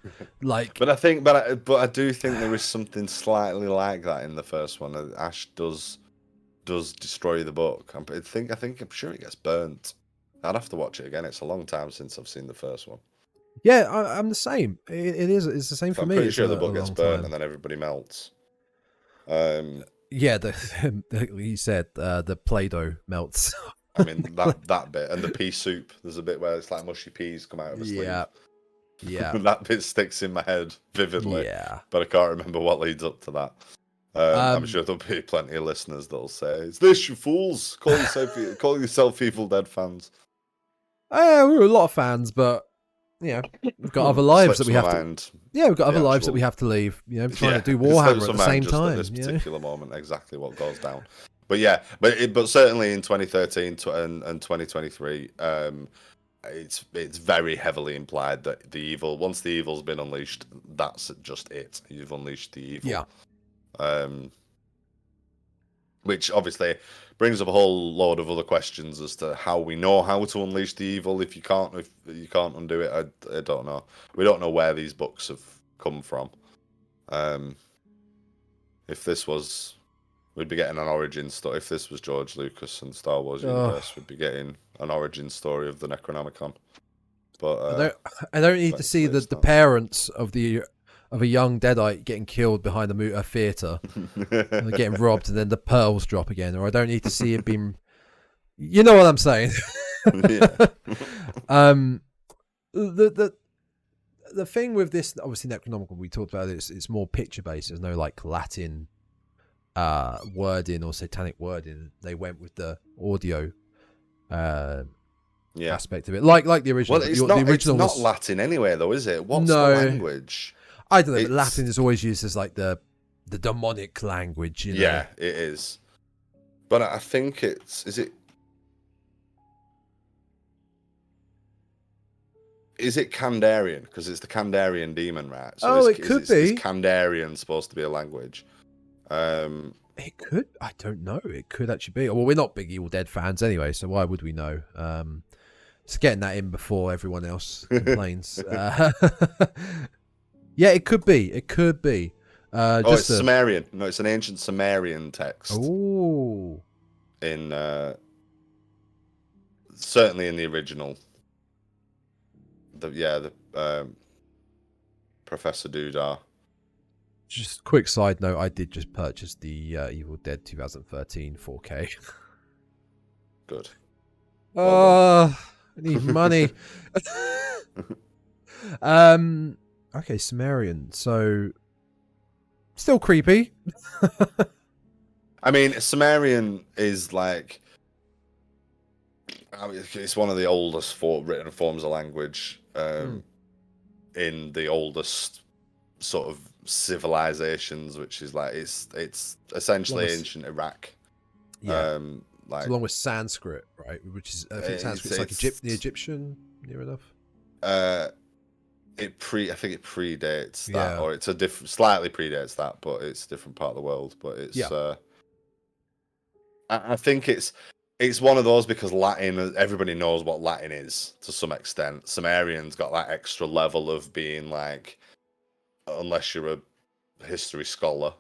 Like, but I do think there is something slightly like that in the first one. Ash does does destroy the book. I'm sure it gets burnt. I'd have to watch it again. It's a long time since I've seen the first one. Yeah, I'm the same. It is. It's the same for I'm me. pretty It's sure the book a gets long burnt time. and then everybody melts. Yeah, he said the Play-Doh melts. I mean that bit and the pea soup. There's a bit where it's like mushy peas come out of a sleeve. Yeah. That bit sticks in my head vividly. Yeah. But I can't remember what leads up to that. I'm sure there'll be plenty of listeners that'll say, "Is this, you fools? Call yourself Evil Dead fans." We're a lot of fans, but yeah, we've got other lives that we have to. Yeah, we've got other lives that we have to leave. You know, trying to do Warhammer at the same time. At this particular moment, exactly what goes down. But yeah, but certainly in 2013 and 2023, it's very heavily implied that once the evil's been unleashed, that's just it. You've unleashed the evil. Yeah. Which obviously brings up a whole load of other questions as to how we know how to unleash the evil. If you can't undo it, I don't know. We don't know where these books have come from. If this was, we'd be getting an origin story. If this was George Lucas and Star Wars universe, we'd be getting an origin story of the Necronomicon. But I don't need to see the parents of a young Deadite getting killed behind a theatre, getting robbed, and then the pearls drop again. Or I don't need to see it being, you know what I'm saying. The thing with this, obviously Necronomicon, we talked about it, it's more picture based. There's no like Latin wording or satanic wording. They went with the audio aspect of it, like the original. Well, it's not Latin anyway, though, is it? What's the language? I don't know, but Latin is always used as like the demonic language, you know? Yeah, it is. But I think is it Kandarian? Because it's the Kandarian demon, right? So it could be. Is Kandarian supposed to be a language? It could. I don't know. It could actually be. Well, we're not big Evil Dead fans anyway, so why would we know? Just getting that in before everyone else complains. Yeah, it could be. It could be. It's Sumerian. No, it's an ancient Sumerian text. Oh. In certainly in the original. The Professor Dudar. Just quick side note: I did just purchase the Evil Dead 2013 4K. Good. I need money. Okay, Sumerian. So, still creepy. I mean, Sumerian is like, it's one of the oldest written forms of language in the oldest sort of civilizations, which is like it's essentially ancient Iraq. Yeah, it's along with Sanskrit, right? Which is I think Sanskrit's like the Egyptian, near enough. I think it predates that, or it's slightly predates that, but it's a different part of the world. But it's I think it's one of those because Latin, everybody knows what Latin is to some extent. Sumerian's got that extra level of being like, unless you're a history scholar,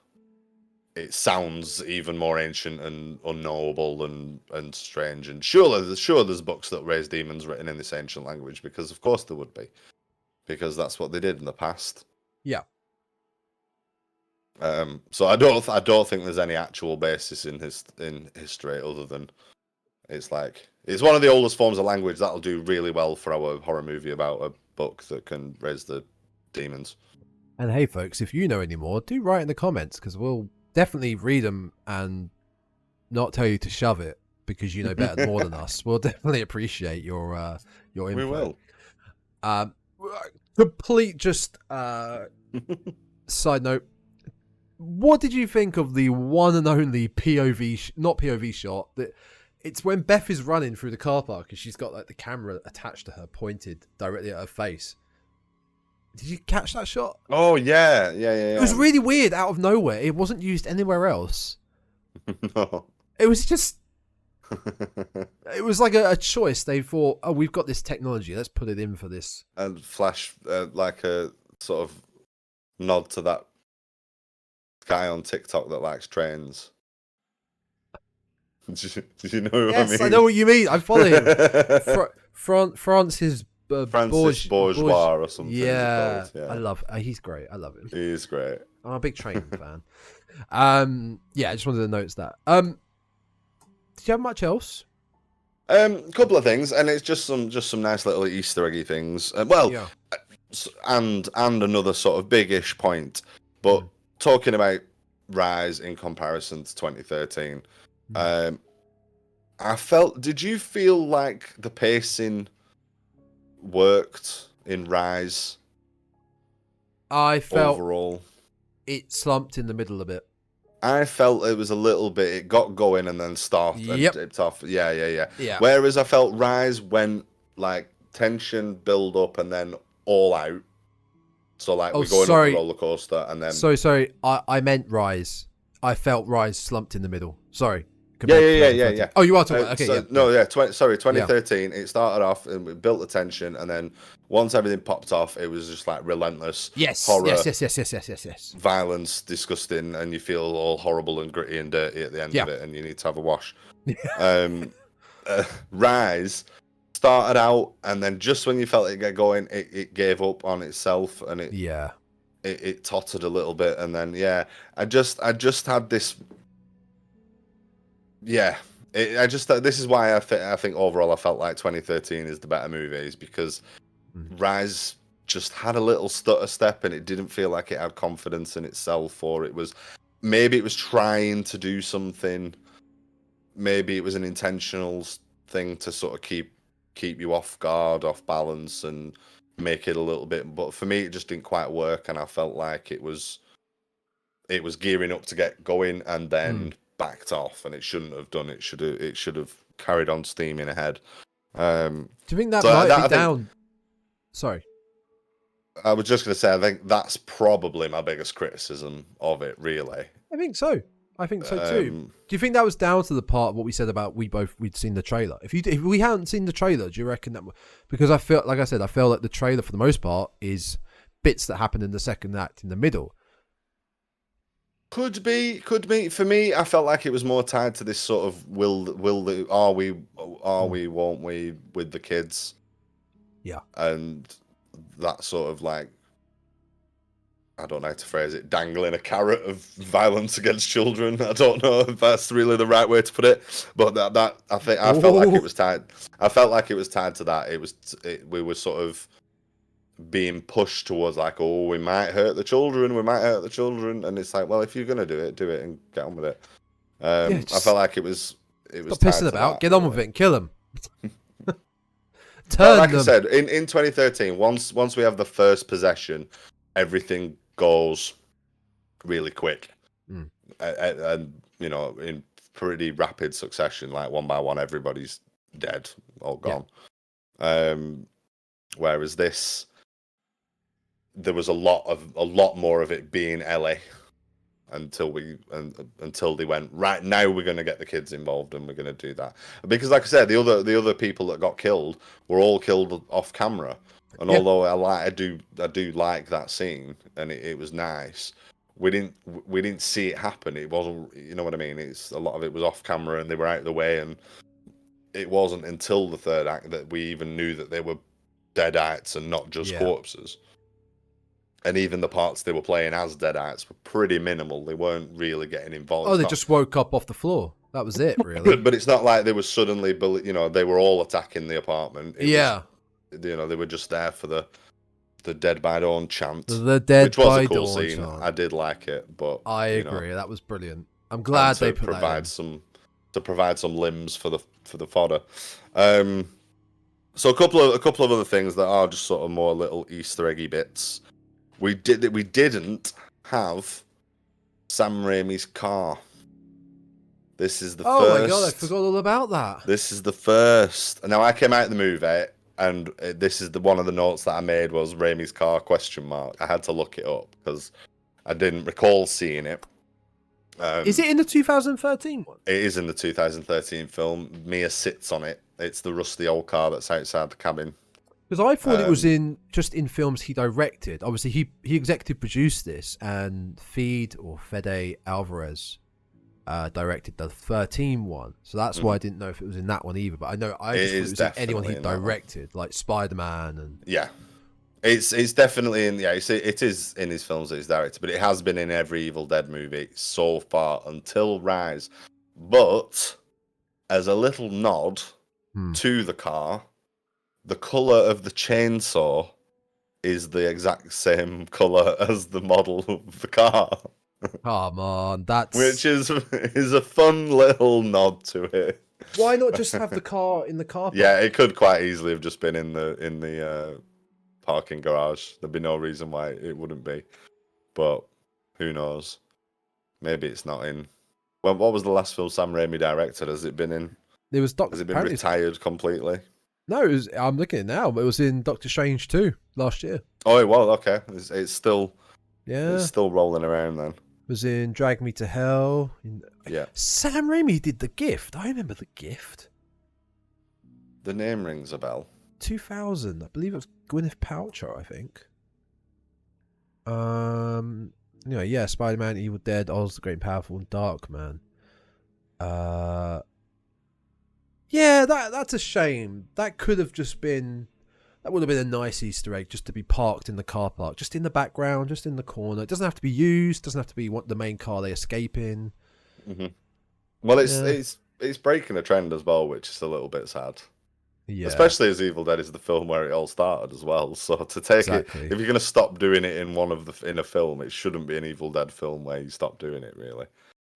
it sounds even more ancient and unknowable and strange. And sure there's books that raise demons written in this ancient language, because of course there would be, because that's what they did in the past. Yeah. So I don't think there's any actual basis in history other than it's one of the oldest forms of language that'll do really well for our horror movie about a book that can raise the demons. And hey, folks, if you know any more, do write in the comments, because we'll definitely read them and not tell you to shove it because you know better more than us. We'll definitely appreciate your info. We will. Complete just side note. What did you think of the one and only POV, not POV shot? That it's when Beth is running through the car park and she's got like the camera attached to her, pointed directly at her face. Did you catch that shot? Oh yeah. It was really weird, out of nowhere. It wasn't used anywhere else. No. It was just. It was like a choice. They thought, oh, we've got this technology. Let's put it in for this. And flash like a sort of nod to that guy on TikTok that likes trains. Do you know what I mean? Yes, I know what you mean. I follow him. Francis Francis Bourgeois or something. Yeah, called. Yeah. I love. He's great. I love him. He's great. I'm a big Train fan. Yeah, I just wanted to notice that. Did you have much else? Couple of things, and it's just some nice little Easter eggy things. And another sort of big-ish point, but talking about Rise in comparison to 2013, I felt. Did you feel like the pacing worked in Rise? I felt overall it slumped in the middle a bit. I felt it was a little bit. It got going and then stopped and dipped off. Yeah. Whereas I felt Rise went like tension build up and then all out. So like we're going up the roller coaster and then. Sorry. I meant Rise. I felt Rise slumped in the middle. Sorry. Yeah. Oh, you are talking about. Okay. 2013. It started off and we built the tension, and then once everything popped off, it was just like relentless. Horror. Yes. Violence, disgusting, and you feel all horrible and gritty and dirty at the end of it, and you need to have a wash. Rise started out, and then just when you felt it get going, it gave up on itself, and it tottered a little bit, and then I just had this. Yeah, this is why I think overall I felt like 2013 is the better movie, is because Rise just had a little stutter step and it didn't feel like it had confidence in itself, or it was trying to do something. Maybe it was an intentional thing to sort of keep you off guard, off balance, and make it a little bit. But for me, it just didn't quite work, and I felt like it was gearing up to get going and then backed off, and it shouldn't have done. It should have carried on steaming ahead. Do you think that might be down? Sorry, I was just going to say, I think that's probably my biggest criticism of it. Really, I think so. Too. Do you think that was down to the part of what we said about we'd seen the trailer? If we hadn't seen the trailer, do you reckon that? Because I felt like the trailer for the most part is bits that happen in the second act in the middle. Could be. For me, I felt like it was more tied to this sort of are we, won't we, with the kids. Yeah. And that sort of like, I don't know how to phrase it, dangling a carrot of violence against children. I don't know if that's really the right way to put it, but that I felt like it was tied. I felt like it was tied to that. We were sort of being pushed towards like, oh, we might hurt the children, and it's like, well, if you're gonna do it and get on with it. I felt like it was stop pissing about, get on with it and kill them. Like I said, in 2013, once we have the first possession, everything goes really quick, and in pretty rapid succession, like one by one, everybody's dead, all gone. Whereas this, there was a lot more of it being LA until they went, right, now we're going to get the kids involved and we're going to do that, because like I said, the other people that got killed were all killed off camera, and although I do like that scene and it was nice, we didn't see it happen. It wasn't, you know what I mean, it's a lot of it was off camera and they were out of the way, and it wasn't until the third act that we even knew that they were Deadites and not just corpses. And even the parts they were playing as Deadites were pretty minimal. They weren't really getting involved. Oh, they just woke up off the floor. That was it, really. But it's not like they were suddenly, they were all attacking the apartment. They were just there for the Dead by Dawn chant. The Dead by Dawn, which was a cool scene. chant. I did like it, but I agree. That was brilliant. I'm glad they put that in. To provide some limbs for the fodder. So a couple of other things that are just sort of more little Easter eggy bits. We didn't have Sam Raimi's car. This is the first. Oh my god, I forgot all about that. This is the first. Now I came out of the movie, and this is one of the notes that I made was Raimi's car ? I had to look it up because I didn't recall seeing it. Is it in the 2013 one? It is in the 2013 film. Mia sits on it. It's the rusty old car that's outside the cabin. Because I thought it was in films he directed. Obviously, he executive produced this, and Fede Alvarez directed the 13 one, so that's why I didn't know if it was in that one either. But I just thought it was in anyone he directed, like Spider-Man and it's definitely in. Yeah, it is in his films that he's directed, but it has been in every Evil Dead movie so far until Rise. But as a little nod to the car, the color of the chainsaw is the exact same color as the model of the car. Come on, which is a fun little nod to it. Why not just have the car in the car park? Yeah, it could quite easily have just been in the parking garage. There'd be no reason why it wouldn't be. But who knows? Maybe it's not in. Well, what was the last film Sam Raimi directed? Has it been in? It was Has it been retired completely? No, it was, I'm looking at it now, but it was in Doctor Strange 2 last year. Oh, it was, okay. It's still it's still rolling around then. It was in Drag Me to Hell. Sam Raimi did The Gift. I remember The Gift. The name rings a bell. 2000. I believe it was Gwyneth Paltrow, I think. Spider-Man, Evil Dead, Oz the Great and Powerful, and Dark Man. That's a shame. That could have just been. That would have been a nice Easter egg, just to be parked in the car park, just in the background, just in the corner. It doesn't have to be used. Doesn't have to be the main car they escape in. Mm-hmm. Well, it's breaking a trend as well, which is a little bit sad. Yeah. Especially as Evil Dead is the film where it all started as well. So to take it, if you're going to stop doing it in in a film, it shouldn't be an Evil Dead film where you stop doing it. Really,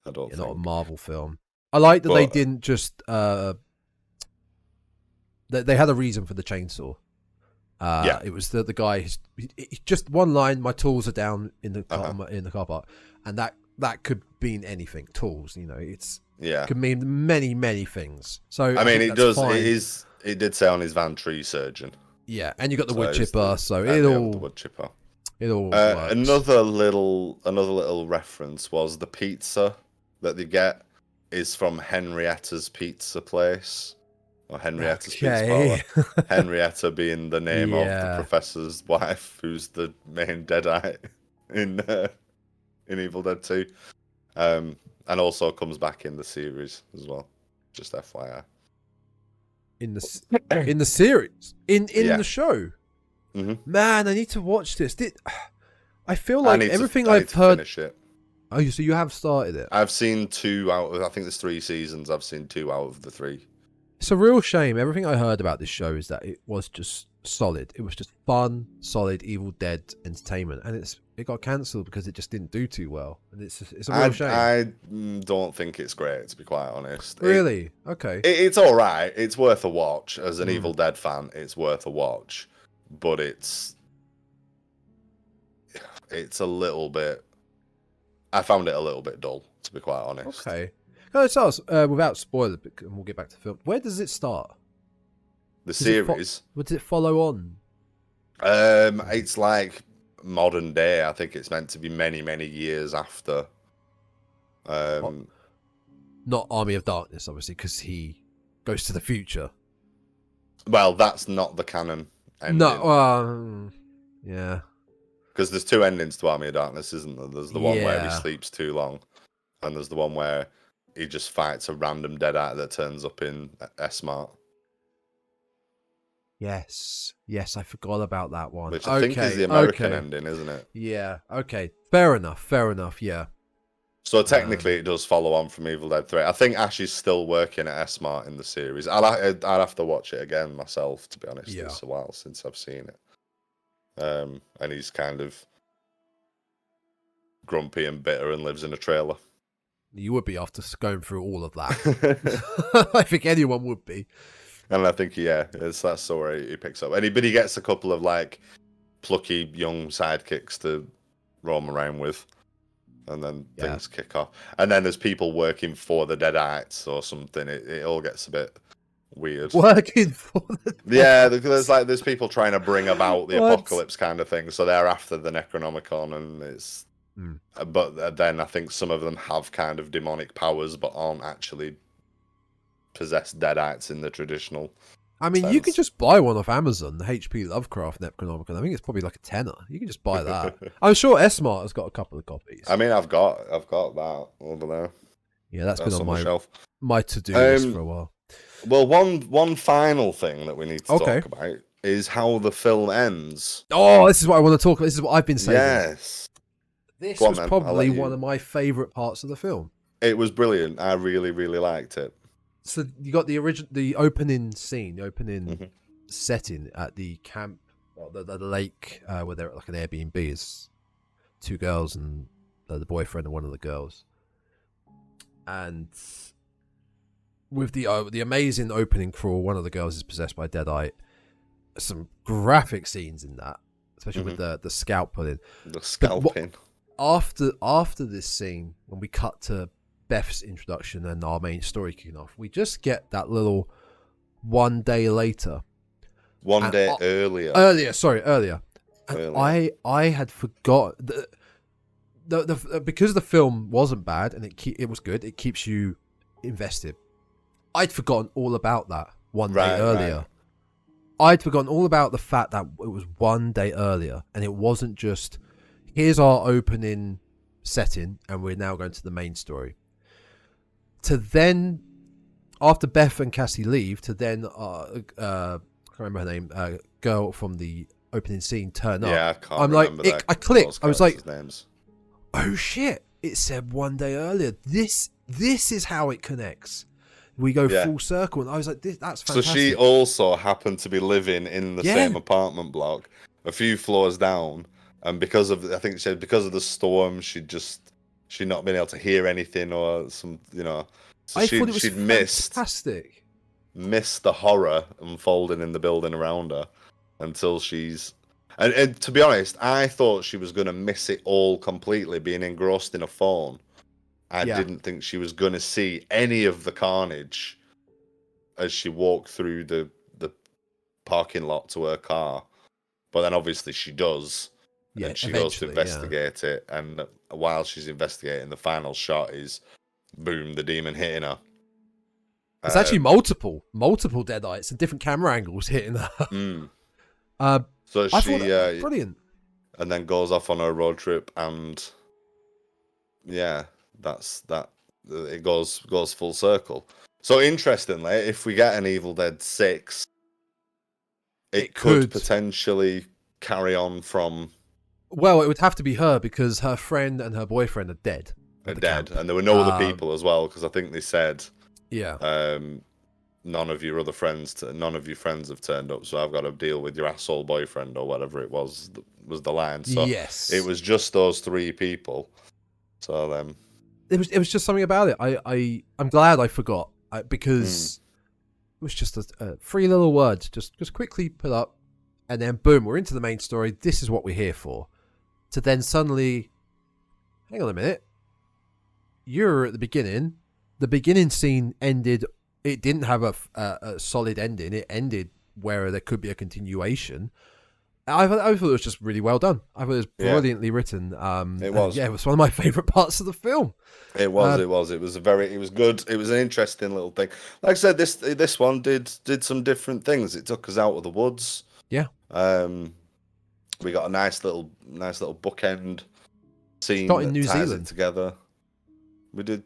I don't think. Not a Marvel film. I like that they didn't just. They had a reason for the chainsaw. It was the guy. Just one line. My tools are down in the car park, and that could mean anything. Tools, could mean many things. So I mean, it does. Fine. It did say on his van tree surgeon. Yeah, and you got the wood chipper. The wood chipper. It all works. Another little reference was the pizza that they get is from Henrietta's Pizza Place. Or Henrietta's Pizza Parlor. Henrietta being the name of the professor's wife, who's the main Deadite in Evil Dead 2. And also comes back in the series as well. Just FYI. In the series? In the show? Mm-hmm. Man, I need to watch this. I feel like everything I've heard... Finish it. Oh, so you have started it? I've seen 2 out of... I think there's 3 seasons. I've seen 2 out of the 3. It's a real shame. Everything I heard about this show is that it was just solid. It was just fun, solid Evil Dead entertainment, and it got cancelled because it just didn't do too well. And it's a real shame. I don't think it's great, to be quite honest. Really? Okay. It's all right. It's worth a watch. As an Evil Dead fan, it's worth a watch, but it's a little bit. I found it a little bit dull, to be quite honest. Okay. Without spoiler, and we'll get back to the film. Where does it start? The series. What does it follow on? It's like modern day. I think it's meant to be many years after. Not Army of Darkness, obviously, because he goes to the future. Well, that's not the canon ending. No, yeah. Because there's 2 endings to Army of Darkness, isn't there? There's the one where he sleeps too long, and there's the one where he just fights a random Deadite that turns up in S-Mart. Yes, I forgot about that one. Which I think is the American ending, isn't it? Yeah, okay. Fair enough, yeah. So technically it does follow on from Evil Dead 3. I think Ash is still working at S-Mart in the series. I'd have to watch it again myself, to be honest. Yeah. It's a while since I've seen it. And he's kind of grumpy and bitter and lives in a trailer. You would be after going through all of that. I think anyone would be. And I think, that's the story he picks up. But he gets a couple of, like, plucky young sidekicks to roam around with. And then things kick off. And then there's people working for the Deadites or something. It all gets a bit weird. Working for the... Yeah, there's people trying to bring about the apocalypse kind of thing. So they're after the Necronomicon, and it's... But then I think some of them have kind of demonic powers, but aren't actually possessed Deadites in the traditional sense. You could just buy one off Amazon, the H.P. Lovecraft Necronomicon. I think it's probably like a tenner. You can just buy that. I'm sure S-Mart has got a couple of copies. I mean, I've got that over there. Yeah, that's been on the shelf. my to-do list for a while. Well, one final thing that we need to Okay. talk about is how the film ends. Oh, this is what I want to talk about. This is what I've been saying. Yes. This was probably one of my favourite parts of the film. It was brilliant. I really, really liked it. So you got the opening scene, the opening setting at the camp, the lake, where they're at like an Airbnb. It's two girls and the boyfriend and one of the girls. And with the amazing opening crawl, one of the girls is possessed by Deadite. Some graphic scenes in that, especially with the scalp pulling. The scalping. After this scene, when we cut to Beth's introduction and our main story kicking off, we just get that little 1 day later. Earlier. Earlier. And I had forgot the because the film wasn't bad and it was good. It keeps you invested. I'd forgotten all about that 1 day earlier. Right. I'd forgotten all about the fact that it was 1 day earlier, and it wasn't just here's our opening setting and we're now going to the main story. To then, after Beth and Cassie leave, to then I can't remember her name, girl from the opening scene turn up. Yeah, I can't remember that. I clicked. I was like, names. Oh shit! It said 1 day earlier. This is how it connects. We go full circle, and I was like, "That's fantastic." So she also happened to be living in the same apartment block, a few floors down, and because of the storm, she'd not been able to hear anything or some, So I thought it was fantastic. Missed the horror unfolding in the building around her until she's. And to be honest, I thought she was going to miss it all completely, being engrossed in a phone. I didn't think she was going to see any of the carnage as she walked through the parking lot to her car. But then obviously she does. Yeah, and she goes to investigate it. And while she's investigating, the final shot is, boom, the demon hitting her. It's actually multiple Deadites and different camera angles hitting her. So I thought that was brilliant. And then goes off on her road trip, and that's that. It goes full circle. So interestingly, if we get an Evil Dead 6, it could potentially carry on from. Well, it would have to be her because her friend and her boyfriend are dead. And there were no other people as well, because I think they said, none of your friends have turned up, so I've got to deal with your asshole boyfriend or whatever it was the line. So it was just those three people. So it was just something about it. I'm glad I forgot because it was just a three little words, just quickly put up, and then boom, we're into the main story. This is what we're here for. To then suddenly, hang on a minute, you're at the beginning. The beginning scene ended. It didn't have a solid ending. It ended where there could be a continuation. I thought it was just really well done. I thought it was brilliantly written. It was. It was one of my favourite parts of the film. It was. It was good. It was an interesting little thing. Like I said, this one did some different things. It took us out of the woods. Yeah. We got a nice little bookend scene. Not in New Zealand together. We did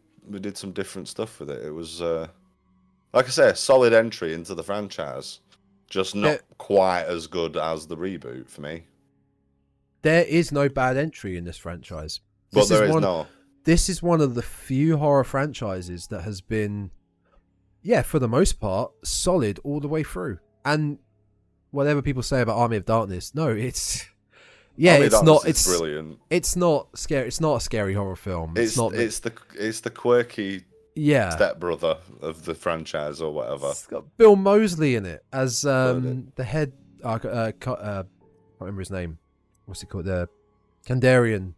some different stuff with it. It was, like I say, a solid entry into the franchise. Just not quite as good as the reboot for me. There is no bad entry in this franchise. But there is no. This is one of the few horror franchises that has been, for the most part, solid all the way through. And whatever people say about Army of Darkness, no, it's it's brilliant. It's not scary. It's not a scary horror film. It's the quirky stepbrother of the franchise or whatever. It's got Bill Moseley in it as the head. I can't remember his name. What's it called? The Kandarian,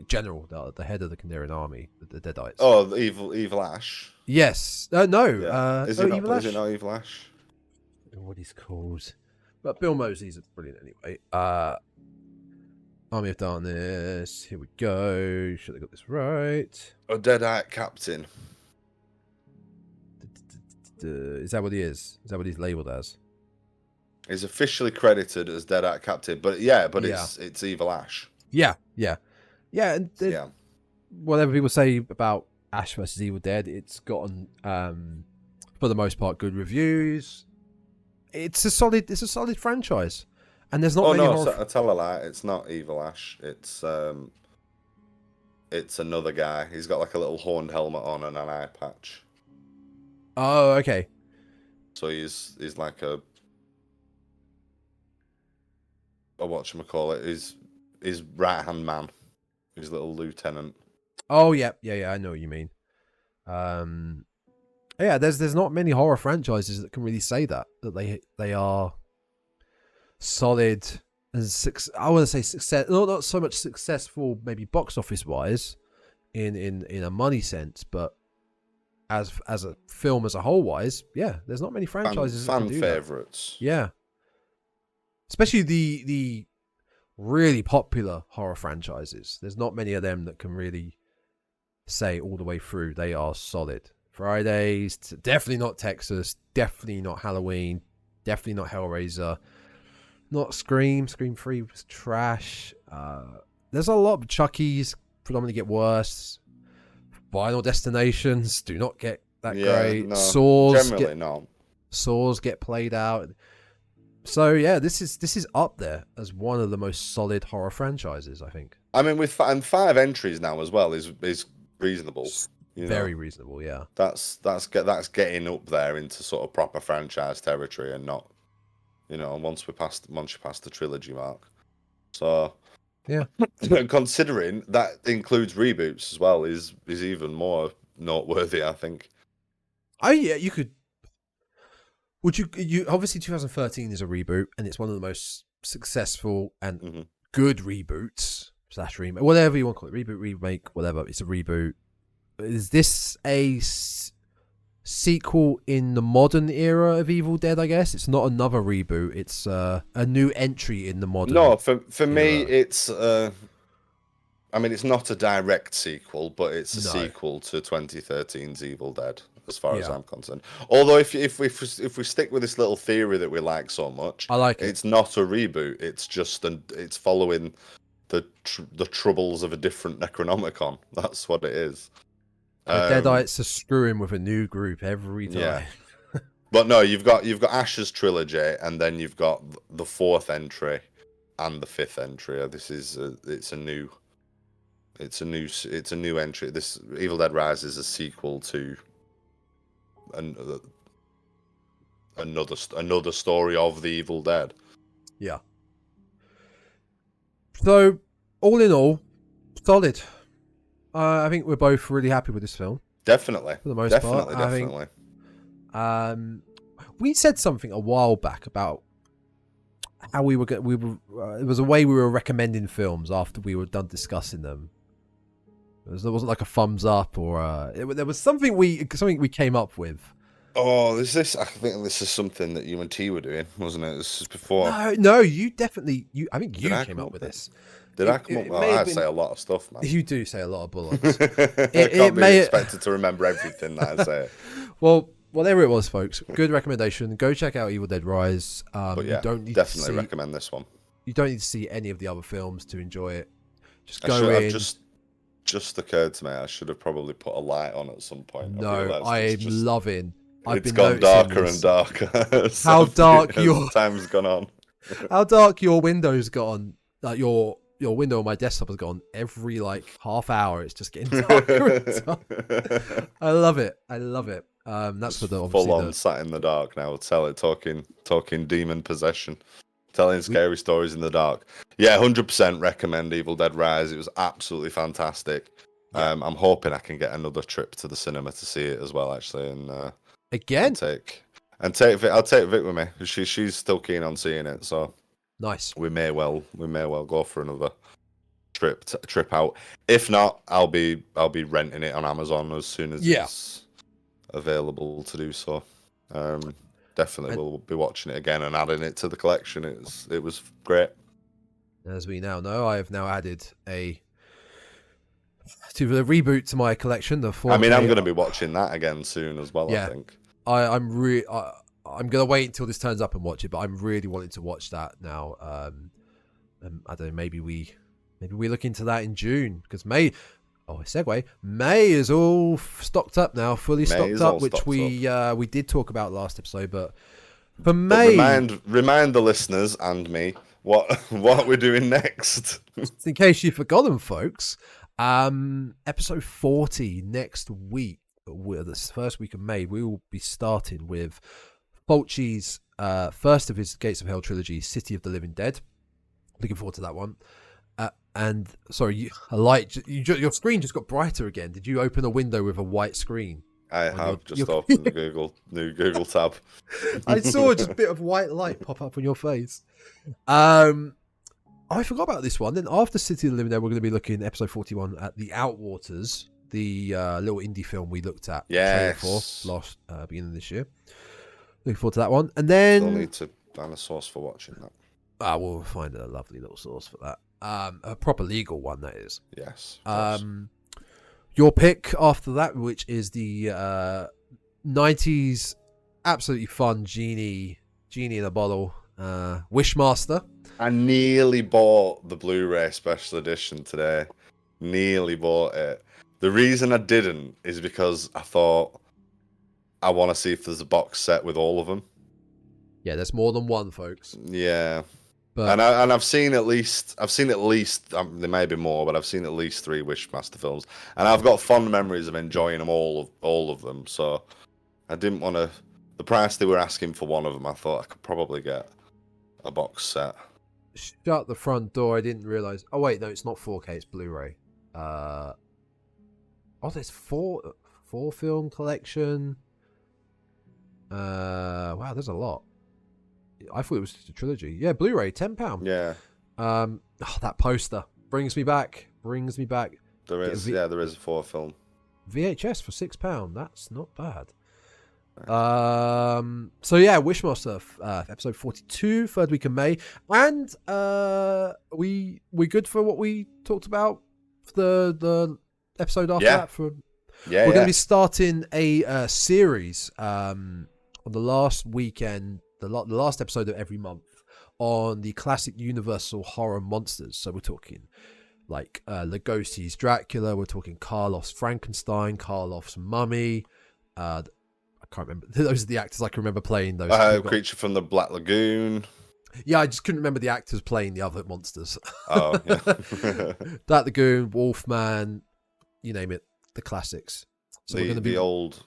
general, the head of the Kandarian army, the Deadites. Oh, the evil Ash. Yes. No. Yeah. Is it not Evil Ash? What he's called, but Bill Moseley's brilliant anyway. Army of Darkness. Here we go. Should have got this right. A Deadite captain. Is that what he is? Is that what he's labelled as? He's officially credited as Deadite captain, but it's Evil Ash. Yeah. And whatever people say about Ash vs Evil Dead. It's gotten, for the most part, good reviews. It's a solid franchise, and there's not many horror. I tell a lie. It's not Evil Ash. It's another guy. He's got like a little horned helmet on and an eye patch. Oh, okay. So he's like a whatchamacallit, his right hand man, his little lieutenant. Oh yeah, I know what you mean. Yeah, there's not many horror franchises that can really say that they are solid and I want to say success, not so much successful maybe box office wise in a money sense, but as a film as a whole wise, yeah, there's not many franchises that can do favorites. That. Yeah. Especially the really popular horror franchises. There's not many of them that can really say all the way through they are solid. Fridays, definitely not Texas, definitely not Halloween, definitely not Hellraiser, not Scream. Scream 3 was trash. There's a lot of Chucky's predominantly get worse. Final Destinations do not get that great. No, Saws get played out. So yeah, this is up there as one of the most solid horror franchises, I think. I mean, with 5 entries now as well is reasonable. Very reasonable, yeah. That's getting up there into sort of proper franchise territory, and not, once you pass the trilogy mark. So yeah, considering that includes reboots as well, is even more noteworthy, I think. You could. Would you obviously 2013 is a reboot, and it's one of the most successful and good reboots / remake, whatever you want to call it, reboot, remake, whatever. It's a reboot. Is this a sequel in the modern era of Evil Dead? I guess it's not another reboot. It's a new entry in the modern. No, for me, it's. I mean, it's not a direct sequel, but it's a sequel to 2013's Evil Dead, as far as I'm concerned. Although, if we stick with this little theory that we like so much, I like it. It's not a reboot. It's just it's following the troubles of a different Necronomicon. That's what it is. Deadites are screwing with a new group every time. Yeah. But no, you've got Ash's trilogy, and then you've got the 4th entry and the 5th entry. This is it's a new entry. This Evil Dead Rise is a sequel to another story of the Evil Dead. Yeah. So, all in all, solid. I think we're both really happy with this film. Definitely. For the most part. Definitely. We said something a while back about how it was a way we were recommending films after we were done discussing them. There wasn't like a thumbs up or there was something we came up with. Oh, I think this is something that you and T were doing, wasn't it? This is before. No, you definitely. I think you came up with this. Did I come up? Well, I say a lot of stuff, man. You do say a lot of bullocks. I can't be expected to remember everything that I say. Well, whatever it was, folks, good recommendation. Go check out Evil Dead Rise. But yeah, you don't need definitely recommend this one. You don't need to see any of the other films to enjoy it. Just go in. Just occurred to me, I should have probably put a light on at some point. No, I'm loving. It's gone darker and darker. How dark your time's gone on. How dark your window's gone. Like your window on my desktop has gone every like half hour. It's just getting darker and darker. I love it. That's for the full on sat in the dark now. Talking demon possession, telling scary stories in the dark. Yeah, 100% recommend Evil Dead Rise. It was absolutely fantastic. I'm hoping I can get another trip to the cinema to see it as well, actually. And again, I'll take Vic with me. She's still keen on seeing it, so nice. We may well go for another trip out. If not, I'll be renting it on Amazon as soon as it's available to do so. Definitely we'll be watching it again and adding it to the collection. It was great. As we now know, I have now added the reboot to my collection. I'm going to be watching that again soon as well. Yeah. I think I'm going to wait until this turns up and watch it, but I'm really wanting to watch that now. I don't know. Maybe we look into that in June, because segue. May is all stocked up now, fully stocked up, which we did talk about last episode. But for May, remind the listeners and me what we're doing next. in case you've forgotten, folks. Episode 40 next week. This first week of May, we will be starting with Fulci's first of his Gates of Hell trilogy, City of the Living Dead. Looking forward to that one. And sorry, your screen just got brighter again. Did you open a window with a white screen? I have just opened the new Google tab. I saw just a bit of white light pop up on your face. I forgot about this one. Then after City of the Living Dead, we're going to be looking episode 41 at The Outwaters, the little indie film we looked at for last beginning of this year. Looking forward to that one. And then still need to find a source for watching that. We'll find a lovely little source for that. A proper legal one, that is. Yes. Your pick after that, which is the 90s absolutely fun genie in a bottle, Wishmaster. I nearly bought the Blu-ray special edition today. Nearly bought it. The reason I didn't is because I thought I want to see if there's a box set with all of them. Yeah, there's more than one, folks. Yeah. But, and I've seen at least there may be more, but I've seen at least 3 Wishmaster films, and I've got fond memories of enjoying them all of them. So I didn't want to. The price they were asking for one of them, I thought I could probably get a box set. Shut the front door. I didn't realize. Oh wait, no, it's not 4K. It's Blu-ray. There's four film collection. Wow, there's a lot. I thought it was just a trilogy. Yeah, Blu-ray, £10. Yeah. That poster brings me back. There is a 4 film. VHS for £6. That's not bad. So yeah, Wishmaster, episode 42, third week of May, and we good for what we talked about for the episode after that. We're going to be starting a series on the last weekend. The last episode of every month on the classic Universal horror monsters. So we're talking like Lugosi's Dracula, we're talking Karloff's Frankenstein, Karloff's Mummy. I can't remember. Those are the actors I can remember playing those. Creature from the Black Lagoon. Yeah, I just couldn't remember the actors playing the other monsters. Oh, yeah. Black Lagoon, Wolfman, you name it, the classics. So we're going to be the old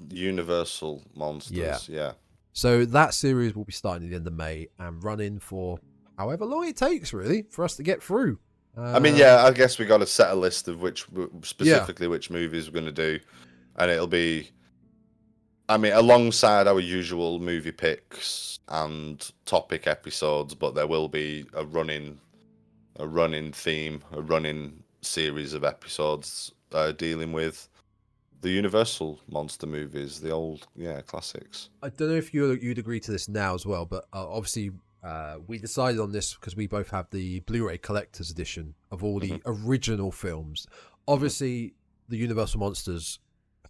Universal monsters. Yeah. So that series will be starting at the end of May and running for however long it takes, really, for us to get through. I guess we got to set a list of which movies we're going to do, and it'll be, alongside our usual movie picks and topic episodes, but there will be a running theme, a running series of episodes dealing with the Universal monster movies, the old classics. I don't know if you'd agree to this now as well, but obviously we decided on this because we both have the Blu-ray collector's edition of all the original films. Obviously, the Universal monsters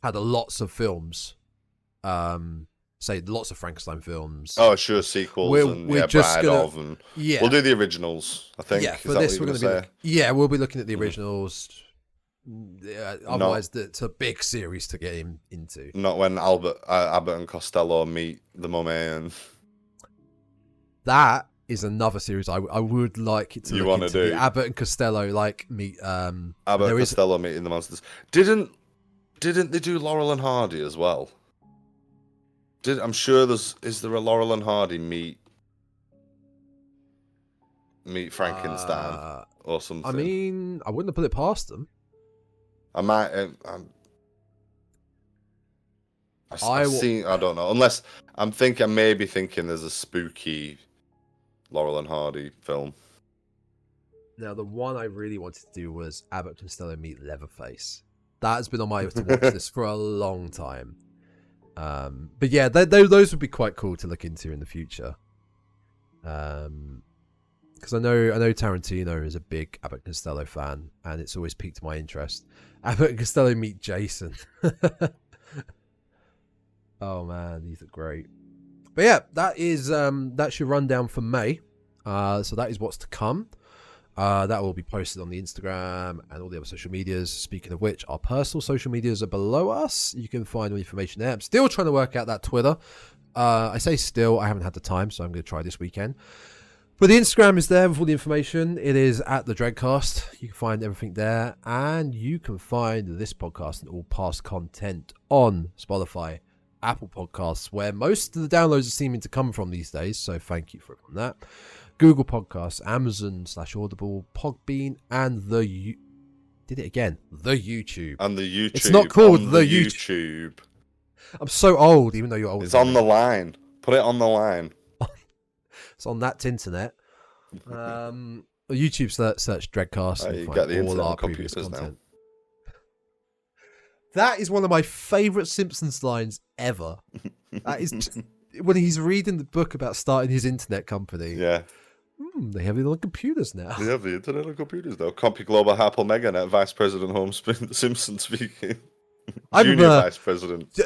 had lots of films, lots of Frankenstein films. Oh, sure, sequels we'll do the originals, I think. Yeah, for this we're going to be we'll be looking at the originals. Otherwise, it's a big series to get him into. Not when Abbott and Costello meet the Mummy. And that is another series I would like it to. You want to do Abbott and Costello meet Abbott and Costello meeting the monsters. Didn't they do Laurel and Hardy as well? I'm sure is there a Laurel and Hardy meet Frankenstein or something? I wouldn't have put it past them. I might. I don't know. Unless I'm maybe thinking there's a spooky Laurel and Hardy film. Now, the one I really wanted to do was Abbott and Costello meet Leatherface. That has been on my to watch this for a long time. But yeah, those would be quite cool to look into in the future. Because I know Tarantino is a big Abbott and Costello fan, and it's always piqued my interest. Abbott and Costello meet Jason. Oh man, these are great. But yeah, that is that's your rundown for May. So that is what's to come. That will be posted on the Instagram and all the other social medias. Speaking of which, our personal social medias are below us. You can find all the information there. I'm still trying to work out that Twitter. I say still, I haven't had the time, so I'm going to try this weekend. But the Instagram is there with all the information. It is at the Dreadcast. You can find everything there. And you can find this podcast and all past content on Spotify, Apple Podcasts, where most of the downloads are seeming to come from these days. So thank you for that. Google Podcasts, Amazon/Audible, Podbean, and the YouTube. And the YouTube. It's not called on the YouTube. I'm so old, even though you're old. It's on the line. Put it on the line. It's on that internet. YouTube search Dreadcast. And You find get the all internet our on previous computers now. content. That is one of my favourite Simpsons lines ever. That is just, when he's reading the book about starting his internet company. Yeah. They have it on computers now. They have the internet on computers now. CompuGlobal, Apple, Meganet, Vice President Holmespin, The Simpsons speaking. Junior Vice President.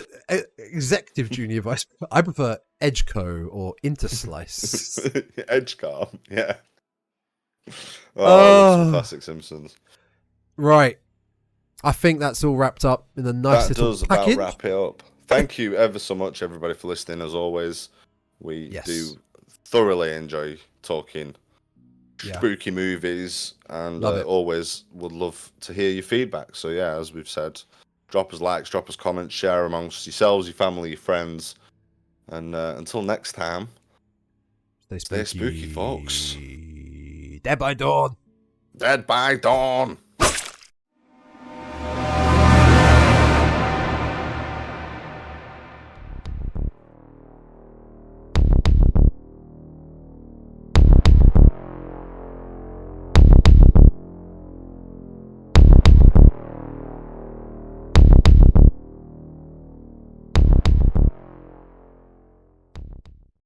Executive Junior Vice. I prefer Edgeco or Interslice. Edgecar, yeah. Oh, classic Simpsons. Right. I think that's all wrapped up in a nice that little does package. about wrap it up. Thank you ever so much, everybody, for listening. As always, we do thoroughly enjoy talking spooky movies, and always would love to hear your feedback. So yeah, as we've said, drop us likes, drop us comments, share amongst yourselves, your family, your friends, and until next time, stay spooky, folks. Dead by Dawn. Dead by Dawn.